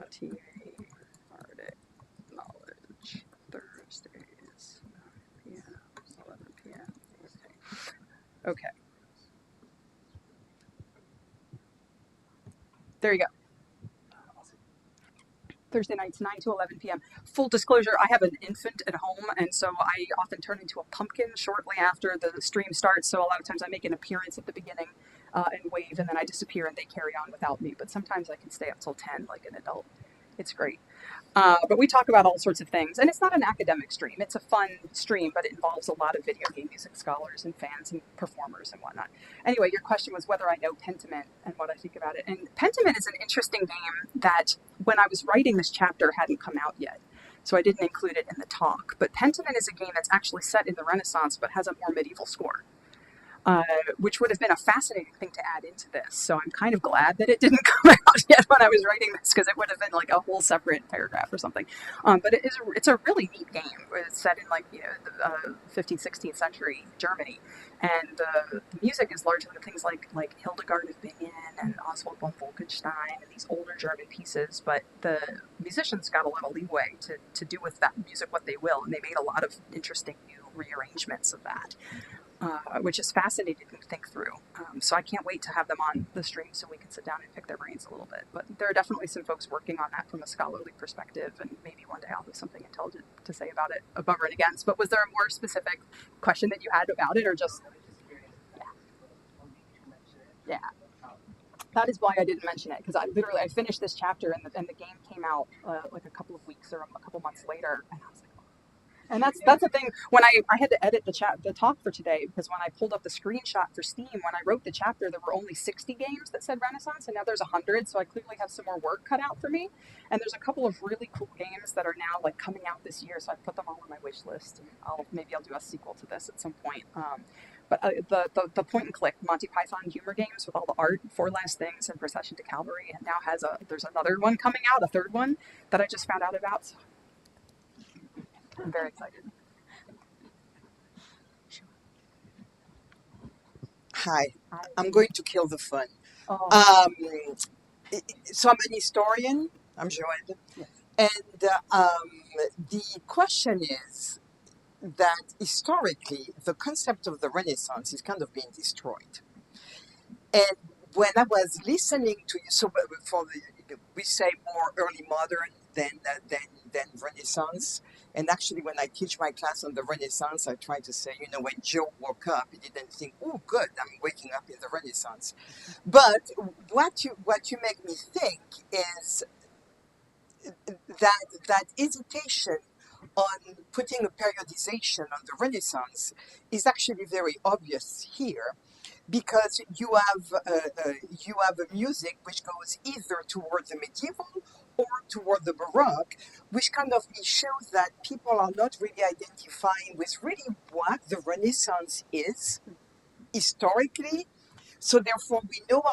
TV, Arctic Knowledge, Thursdays, 9 p.m., 11 p.m. Okay. There you go. Thursday nights, 9 to 11 p.m. Full disclosure, I have an infant at home, and so I often turn into a pumpkin shortly after the stream starts, so a lot of times I make an appearance at the beginning and wave, and then I disappear and they carry on without me, but sometimes I can stay up till 10 like an adult. It's great. But we talk about all sorts of things, and it's not an academic stream. It's a fun stream, but it involves a lot of video game music scholars and fans and performers and whatnot. Anyway, your question was whether I know Pentiment and what I think about it. And Pentiment is an interesting game that, when I was writing this chapter, hadn't come out yet, so I didn't include it in the talk. But Pentiment is a game that's actually set in the Renaissance, but has a more medieval score. Which would have been a fascinating thing to add into this. So I'm kind of glad that it didn't come out yet when I was writing this, because it would have been like a whole separate paragraph or something. But it's a really neat game. It's set in the 15th, 16th century Germany, and the music is largely things like Hildegard of Bingen and Oswald von Wolkenstein and these older German pieces. But the musicians got a lot of leeway to do with that music what they will, and they made a lot of interesting new rearrangements of that. Which is fascinating to think through. So I can't wait to have them on the stream so we can sit down and pick their brains a little bit. But there are definitely some folks working on that from a scholarly perspective, and maybe one day I'll have something intelligent to say about it, above or against. But was there a more specific question that you had about it, or just... Yeah. That is why I didn't mention it, because I finished this chapter and the game came out like a couple of weeks or a couple months later, and I was like, and that's the thing. When I had to edit the talk for today, because when I pulled up the screenshot for Steam, when I wrote the chapter, there were only 60 games that said Renaissance, and now there's 100. So I clearly have some more work cut out for me. And there's a couple of really cool games that are now coming out this year, so I put them all on my wish list. And maybe I'll do a sequel to this at some point. But the point and click Monty Python humor games with all the art, Four Last Things and Procession to Calvary, and now there's another one coming out, a third one that I just found out about. So I'm very excited. Hi. I'm going to kill the fun. Oh. So I'm an historian. I'm Joanne. Yes. And the question is that historically, the concept of the Renaissance is kind of being destroyed. And when I was listening to you, so we say more early modern than Renaissance. And actually, when I teach my class on the Renaissance, I try to say, when Joe woke up, he didn't think, "Oh, good, I'm waking up in the Renaissance." But what you make me think is that hesitation on putting a periodization on the Renaissance is actually very obvious here, because you have a music which goes either toward the medieval or toward the Baroque, which kind of shows that people are not really identifying with really what the Renaissance is historically. So therefore, we know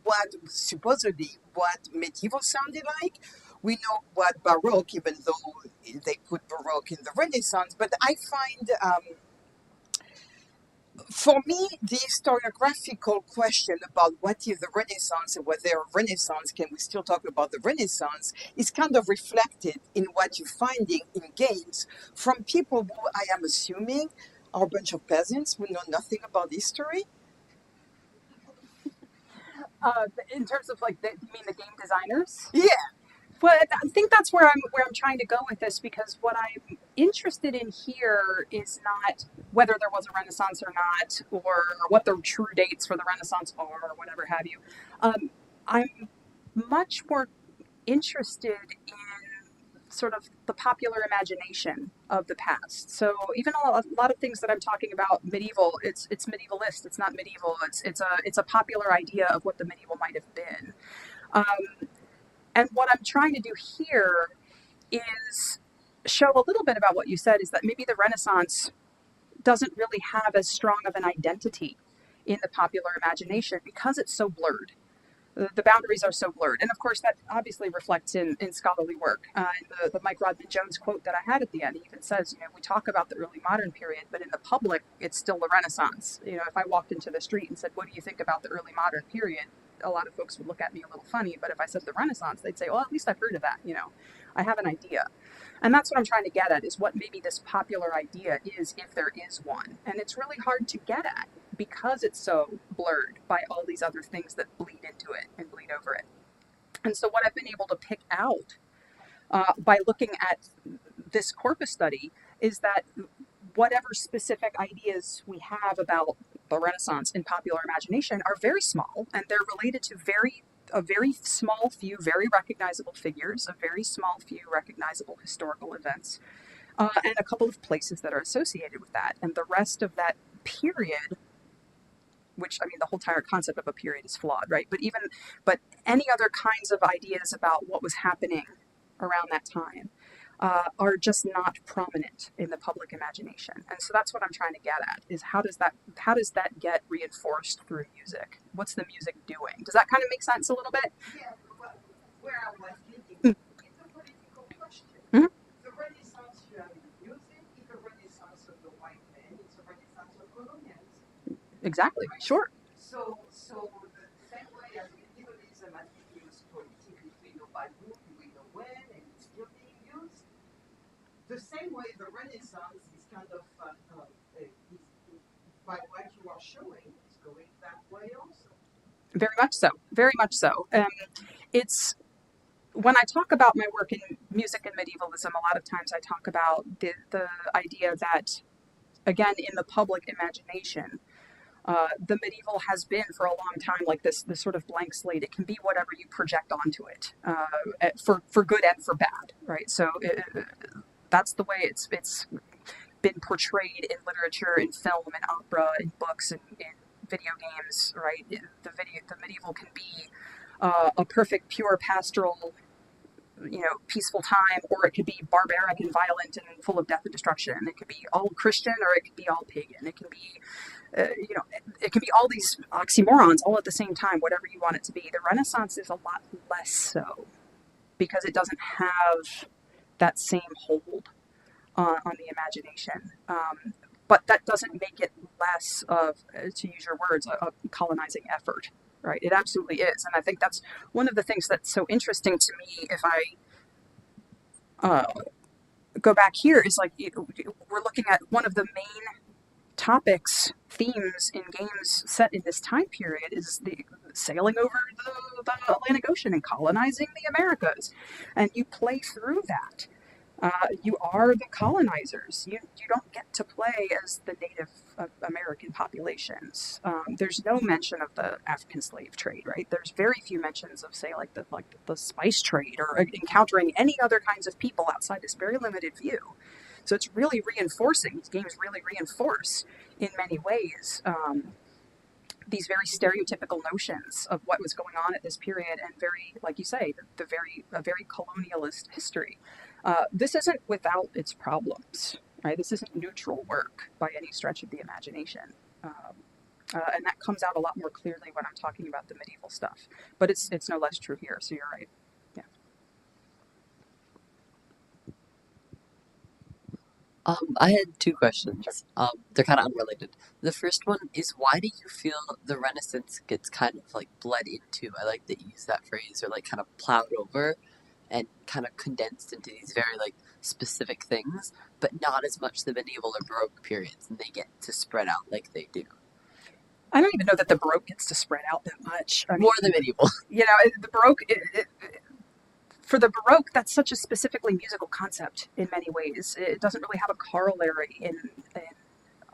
what supposedly what medieval sounded like. We know what Baroque, even though they put Baroque in the Renaissance, but I find for me, the historiographical question about what is the Renaissance and whether a Renaissance, can we still talk about the Renaissance, is kind of reflected in what you're finding in games from people who I am assuming are a bunch of peasants who know nothing about history. In terms of like, you mean the game designers? Yeah, Well, I think that's where I'm trying to go with this, because what I'm interested in here is not whether there was a Renaissance or not, or what the true dates for the Renaissance are, or whatever have you. I'm much more interested in sort of the popular imagination of the past. So even a lot of things that I'm talking about medieval, it's medievalist. It's not medieval. It's a popular idea of what the medieval might have been. And what I'm trying to do here is show a little bit about what you said, is that maybe the Renaissance doesn't really have as strong of an identity in the popular imagination because it's so blurred. The boundaries are so blurred. And of course, that obviously reflects in scholarly work. In the Mike Rodman Jones quote that I had at the end, he even says, we talk about the early modern period, but in the public, it's still the Renaissance. If I walked into the street and said, what do you think about the early modern period? A lot of folks would look at me a little funny, but if I said the Renaissance, they'd say, well, at least I've heard of that. I have an idea. And that's what I'm trying to get at, is what maybe this popular idea is, if there is one. And it's really hard to get at because it's so blurred by all these other things that bleed into it and bleed over it. And so what I've been able to pick out by looking at this corpus study is that whatever specific ideas we have about the Renaissance in popular imagination are very small, and they're related to a very small few very recognizable figures, a very small few recognizable historical events, and a couple of places that are associated with that. And the rest of that period, which, the whole entire concept of a period is flawed, right? But any other kinds of ideas about what was happening around that time are just not prominent in the public imagination. And so that's what I'm trying to get at, is how does that get reinforced through music? What's the music doing? Does that kind of make sense a little bit? yeah. Well, where I was leading, it's a political question. Mm-hmm. The Renaissance you have in music is the Renaissance of the white man. It's a Renaissance of colonialism. Exactly. Sure. So the same way as medievalism has been used politically, we know by whom, we know when, and it's still being used. The same way the Renaissance is kind of, by what you are showing, is going that way also. Very much so. Very much so. It's when I talk about my work in music and medievalism, a lot of times I talk about the idea that, again, in the public imagination, the medieval has been for a long time like this sort of blank slate. It can be whatever you project onto it, for good and for bad, right? So that's the way it's been portrayed in literature, in film, in opera, in books, in video games, right? The medieval can be a perfect, pure pastoral, peaceful time, or it could be barbaric and violent and full of death and destruction. It could be all Christian, or it could be all pagan. It can be, it can be all these oxymorons all at the same time, whatever you want it to be. The Renaissance is a lot less so, because it doesn't have that same hold on the imagination. But that doesn't make it less of, to use your words, a colonizing effort, right? It absolutely is. And I think that's one of the things that's so interesting to me, if I go back here, is like, we're looking at one of the main topics, themes in games set in this time period is the sailing over the Atlantic Ocean and colonizing the Americas. And you play through that. You are the colonizers. You don't get to play as the native American populations. There's no mention of the African slave trade, right? There's very few mentions of, say, like the spice trade, or encountering any other kinds of people outside this very limited view. So it's really reinforcing. These games really reinforce, in many ways, these very stereotypical notions of what was going on at this period, and very, like you say, a very colonialist history. This isn't without its problems, right? This isn't neutral work by any stretch of the imagination. And that comes out a lot more clearly when I'm talking about the medieval stuff. But it's no less true here, so you're right. Yeah. I had two questions. They're kind of unrelated. The first one is, why do you feel the Renaissance gets kind of like bled into? I like that you use that phrase, or like kind of plowed over and kind of condensed into these very like specific things, but not as much the medieval or Baroque periods, and they get to spread out like they do. I don't even know that the Baroque gets to spread out that much. I mean, More the medieval. You know, the Baroque, for the Baroque, that's such a specifically musical concept in many ways. It doesn't really have a corollary in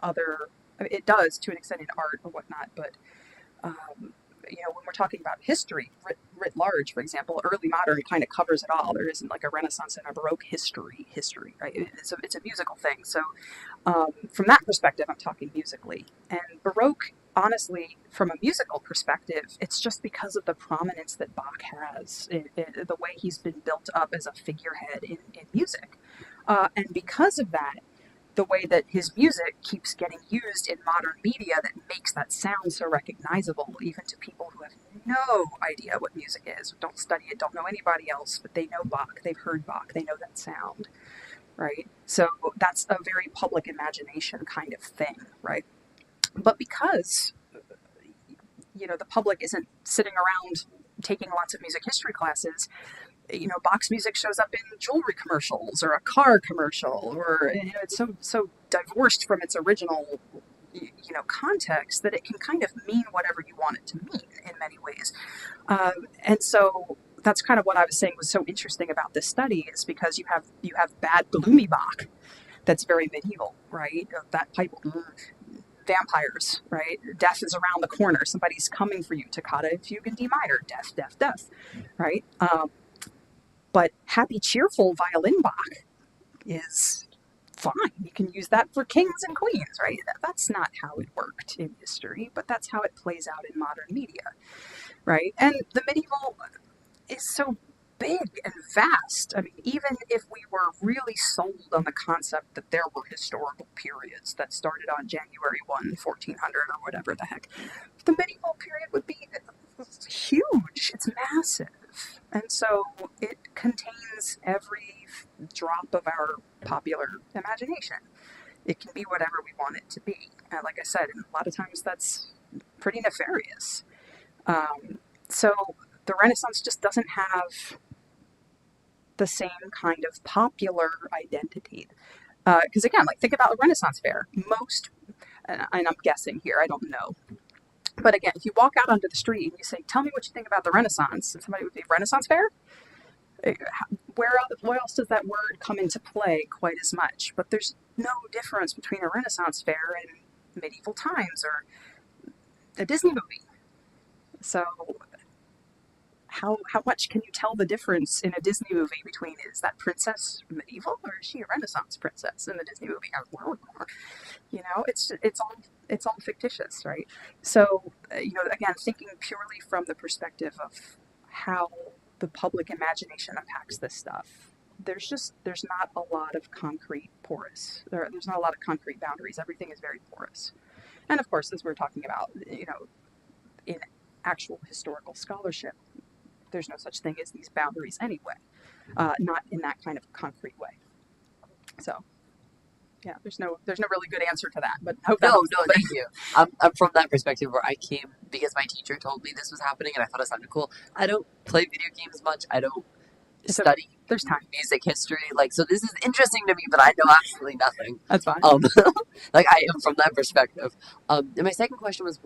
other. I mean, it does to an extent in art or whatnot, but you know, when we're talking about history writ large, for example, early modern kind of covers it all. There isn't like a Renaissance and a Baroque history, right? It's a musical thing. So from that perspective, I'm talking musically. And Baroque, honestly, from a musical perspective, it's just because of the prominence that Bach has, the way he's been built up as a figurehead in music. And because of that, the way that his music keeps getting used in modern media that makes that sound so recognizable, even to people who have no idea what music is, don't study it, don't know anybody else, but they know Bach, they've heard Bach, they know that sound, right? So that's a very public imagination kind of thing, right? But because, you know, the public isn't sitting around taking lots of music history classes, you know, Bach's music shows up in jewelry commercials or a car commercial, or you know, it's so divorced from its original, you know, context that it can kind of mean whatever you want it to mean in many ways. And so that's kind of what I was saying was so interesting about this study, is because you have bad gloomy Bach that's very medieval, right? That pipe. Vampires, right? Death is around the corner. Somebody's coming for you. Toccata, fugue, and D minor. Death, death, death, right? But happy, cheerful violin Bach is fine. You can use that for kings and queens, right? That's not how it worked in history, but that's how it plays out in modern media, right? And the medieval is so big and vast. I mean, even if we were really sold on the concept that there were historical periods that started on January 1, 1400 or whatever the heck, the medieval period would be huge. It's massive. And so it contains every drop of our popular imagination. It can be whatever we want it to be. And like I said, a lot of times that's pretty nefarious. So the Renaissance just doesn't have the same kind of popular identity. Because again, like think about the Renaissance fair. Most, and I'm guessing here, I don't know. But again, if you walk out onto the street and you say, tell me what you think about the Renaissance, and somebody would be, Renaissance fair? Where else does that word come into play quite as much? But there's no difference between a Renaissance fair and medieval times or a Disney movie. So how much can you tell the difference in a Disney movie between, is that princess medieval or is she a Renaissance princess in the Disney movie? You know, it's all fictitious, right? So you know, again, thinking purely from the perspective of how the public imagination unpacks this stuff, there's not a lot of concrete there's not a lot of concrete boundaries. Everything is very porous. And of course, as we're talking about, you know, in actual historical scholarship, there's no such thing as these boundaries anyway, not in that kind of concrete way. So yeah, there's no really good answer to that, but hope that No, thank you. I'm from that perspective where I came because my teacher told me this was happening and I thought it sounded cool. I don't play video games much. I don't study there's time. Music history. Like, so this is interesting to me, but I know absolutely nothing. That's fine. Like I am from that perspective. And my second question was,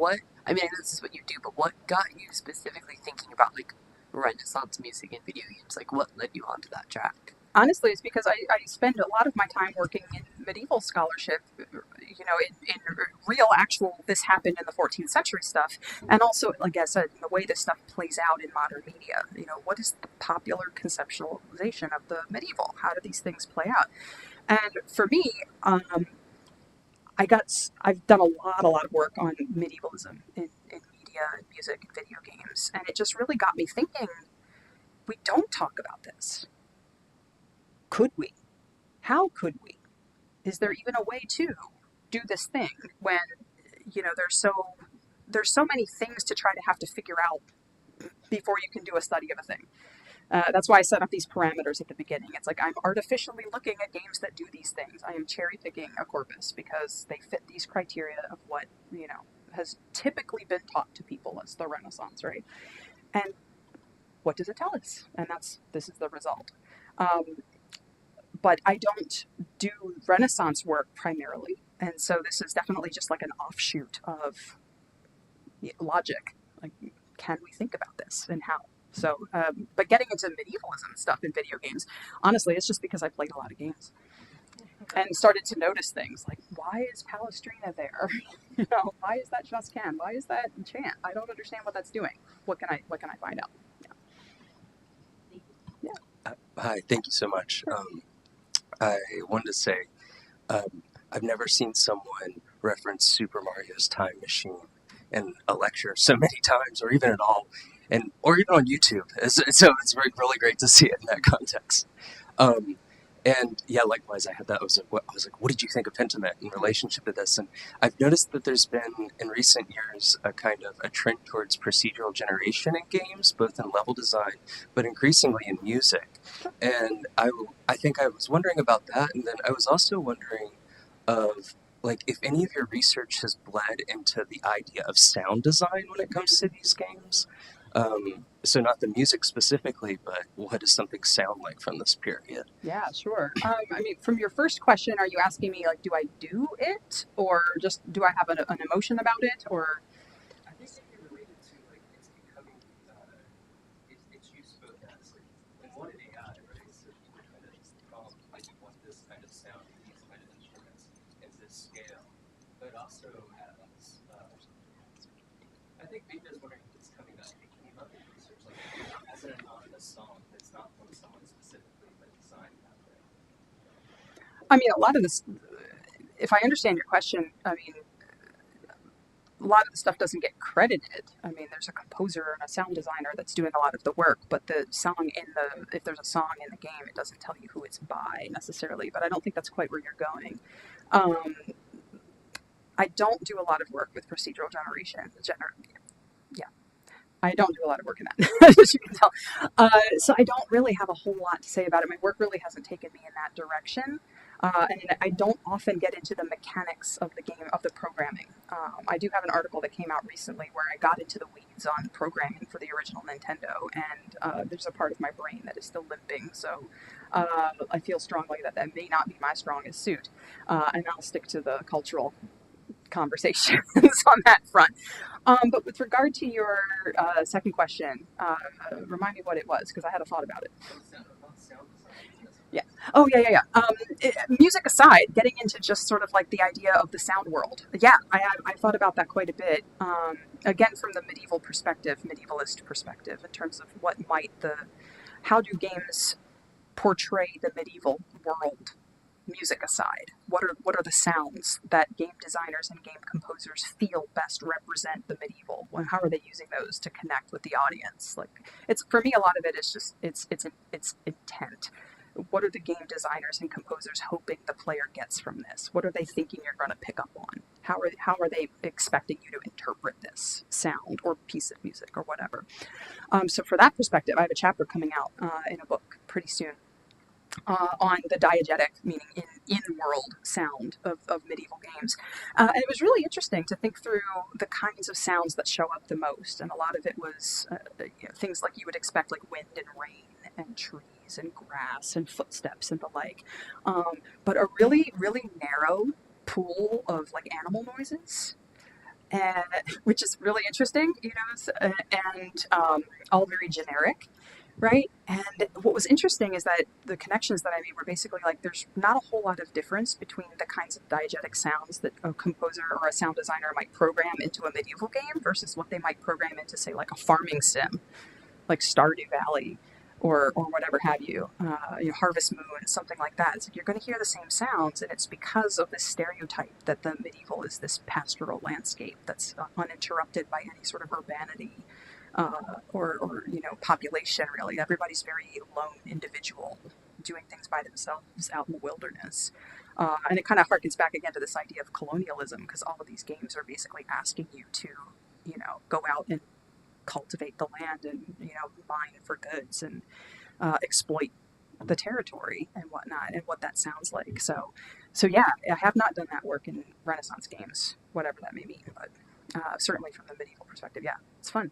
I know this is what you do, but what got you specifically thinking about like Renaissance music and video games? Like, what led you onto that track? Honestly, it's because I spend a lot of my time working in medieval scholarship, you know, in real, actual, this happened in the 14th century stuff. And also, like I said, the way this stuff plays out in modern media. You know, what is the popular conceptualization of the medieval? How do these things play out? And for me, I've done a lot of work on medievalism in media and music and video games. And it just really got me thinking, we don't talk about this. Could we? How could we? Is there even a way to do this thing when, you know, there's so many things to try to have to figure out before you can do a study of a thing, That's why I set up these parameters at the beginning. It's like I'm artificially looking at games that do these things. I am cherry picking a corpus because they fit these criteria of what, has typically been taught to people as the Renaissance, right? And what does it tell us? And this is the result. But I don't do Renaissance work primarily. And so this is definitely just like an offshoot of logic. Like, can we think about this and how? So, but getting into medievalism stuff in video games, honestly, it's just because I played a lot of games and started to notice things like, why is Palestrina there? Why is that just can? Why is that chant? I don't understand what that's doing. What can I find out? Yeah. Hi, thank you so much. I wanted to say, I've never seen someone reference Super Mario's Time Machine in a lecture so many times, or even at all, or even on YouTube. So it's really great to see it in that context. And yeah, likewise, I had that. I was like, what did you think of Pentiment in relationship to this? And I've noticed that there's been, in recent years, a kind of a trend towards procedural generation in games, both in level design, but increasingly in music. And I think I was wondering about that, and then I was also wondering of, like, if any of your research has bled into the idea of sound design when it comes to these games. So not the music specifically, but what does something sound like from this period? Yeah, sure. I mean, from your first question, are you asking me, like, do I do it? Or just do I have an emotion about it? Or I think something related to, like, it's becoming, it's used both as, like, in one AI, right? So people kind of just prompt, like, you want this kind of sound, these kind of instruments, and this scale. But also as, I think maybe I was wondering if it's coming out, it came up in research, like, as an anonymous song that's not from someone specifically, but designed that way. I mean, a lot of this, if I understand your question, I mean, a lot of the stuff doesn't get credited. I mean, there's a composer and a sound designer that's doing a lot of the work, but the song if there's a song in the game, it doesn't tell you who it's by necessarily, but I don't think that's quite where you're going. I don't do a lot of work with procedural generation. Yeah, I don't do a lot of work in that, as you can tell. So I don't really have a whole lot to say about it. My work really hasn't taken me in that direction. And I don't often get into the mechanics of the game, of the programming. I do have an article that came out recently where I got into the weeds on programming for the original Nintendo, and there's a part of my brain that is still limping, so I feel strongly that may not be my strongest suit, and I'll stick to the cultural conversations on that front. But with regard to your second question, remind me what it was, because I had a thought about it. Yeah. Oh, yeah. Music aside, getting into just sort of like the idea of the sound world. Yeah, I thought about that quite a bit. Again, from the medievalist perspective, in terms of how do games portray the medieval world? Music aside, what are the sounds that game designers and game composers feel best represent the medieval? How are they using those to connect with the audience? Like, it's, for me, a lot of it is just it's intent. What are the game designers and composers hoping the player gets from this? What are they thinking you're going to pick up on? How are they expecting you to interpret this sound or piece of music or whatever? So for that perspective, I have a chapter coming out in a book pretty soon on the diegetic, meaning in-world sound of medieval games. And it was really interesting to think through the kinds of sounds that show up the most. And a lot of it was things like you would expect, like wind and rain and trees and grass and footsteps and the like. But a really, really narrow pool of like animal noises. And, which is really interesting, and all very generic. Right. And what was interesting is that the connections that I made were basically like there's not a whole lot of difference between the kinds of diegetic sounds that a composer or a sound designer might program into a medieval game versus what they might program into, say, like a farming sim, like Stardew Valley or whatever have you, Harvest Moon, something like that. It's like you're going to hear the same sounds, and it's because of this stereotype that the medieval is this pastoral landscape that's uninterrupted by any sort of urbanity. Or population, really. Everybody's very lone individual, doing things by themselves out in the wilderness. And it kind of harkens back again to this idea of colonialism, because all of these games are basically asking you to, go out and cultivate the land and, mine for goods. And exploit the territory and whatnot, and what that sounds like. So yeah, I have not done that work in Renaissance games, whatever that may mean, but certainly from the medieval perspective, yeah, it's fun.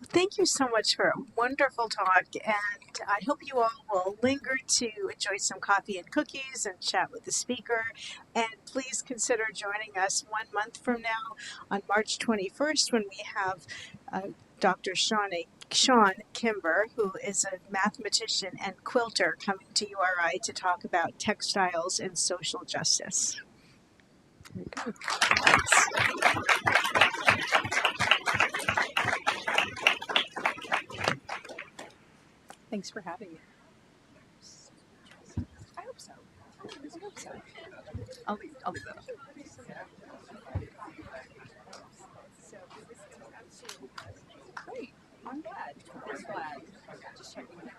Thank you so much for a wonderful talk, and I hope you all will linger to enjoy some coffee and cookies and chat with the speaker. And please consider joining us 1 month from now on March 21st when we have Dr. Sean Kimber, who is a mathematician and quilter, coming to URI to talk about textiles and social justice. There you go. Thanks for having me. I hope so. I hope so. I'll leave that up. Great. I'm glad. Just checking.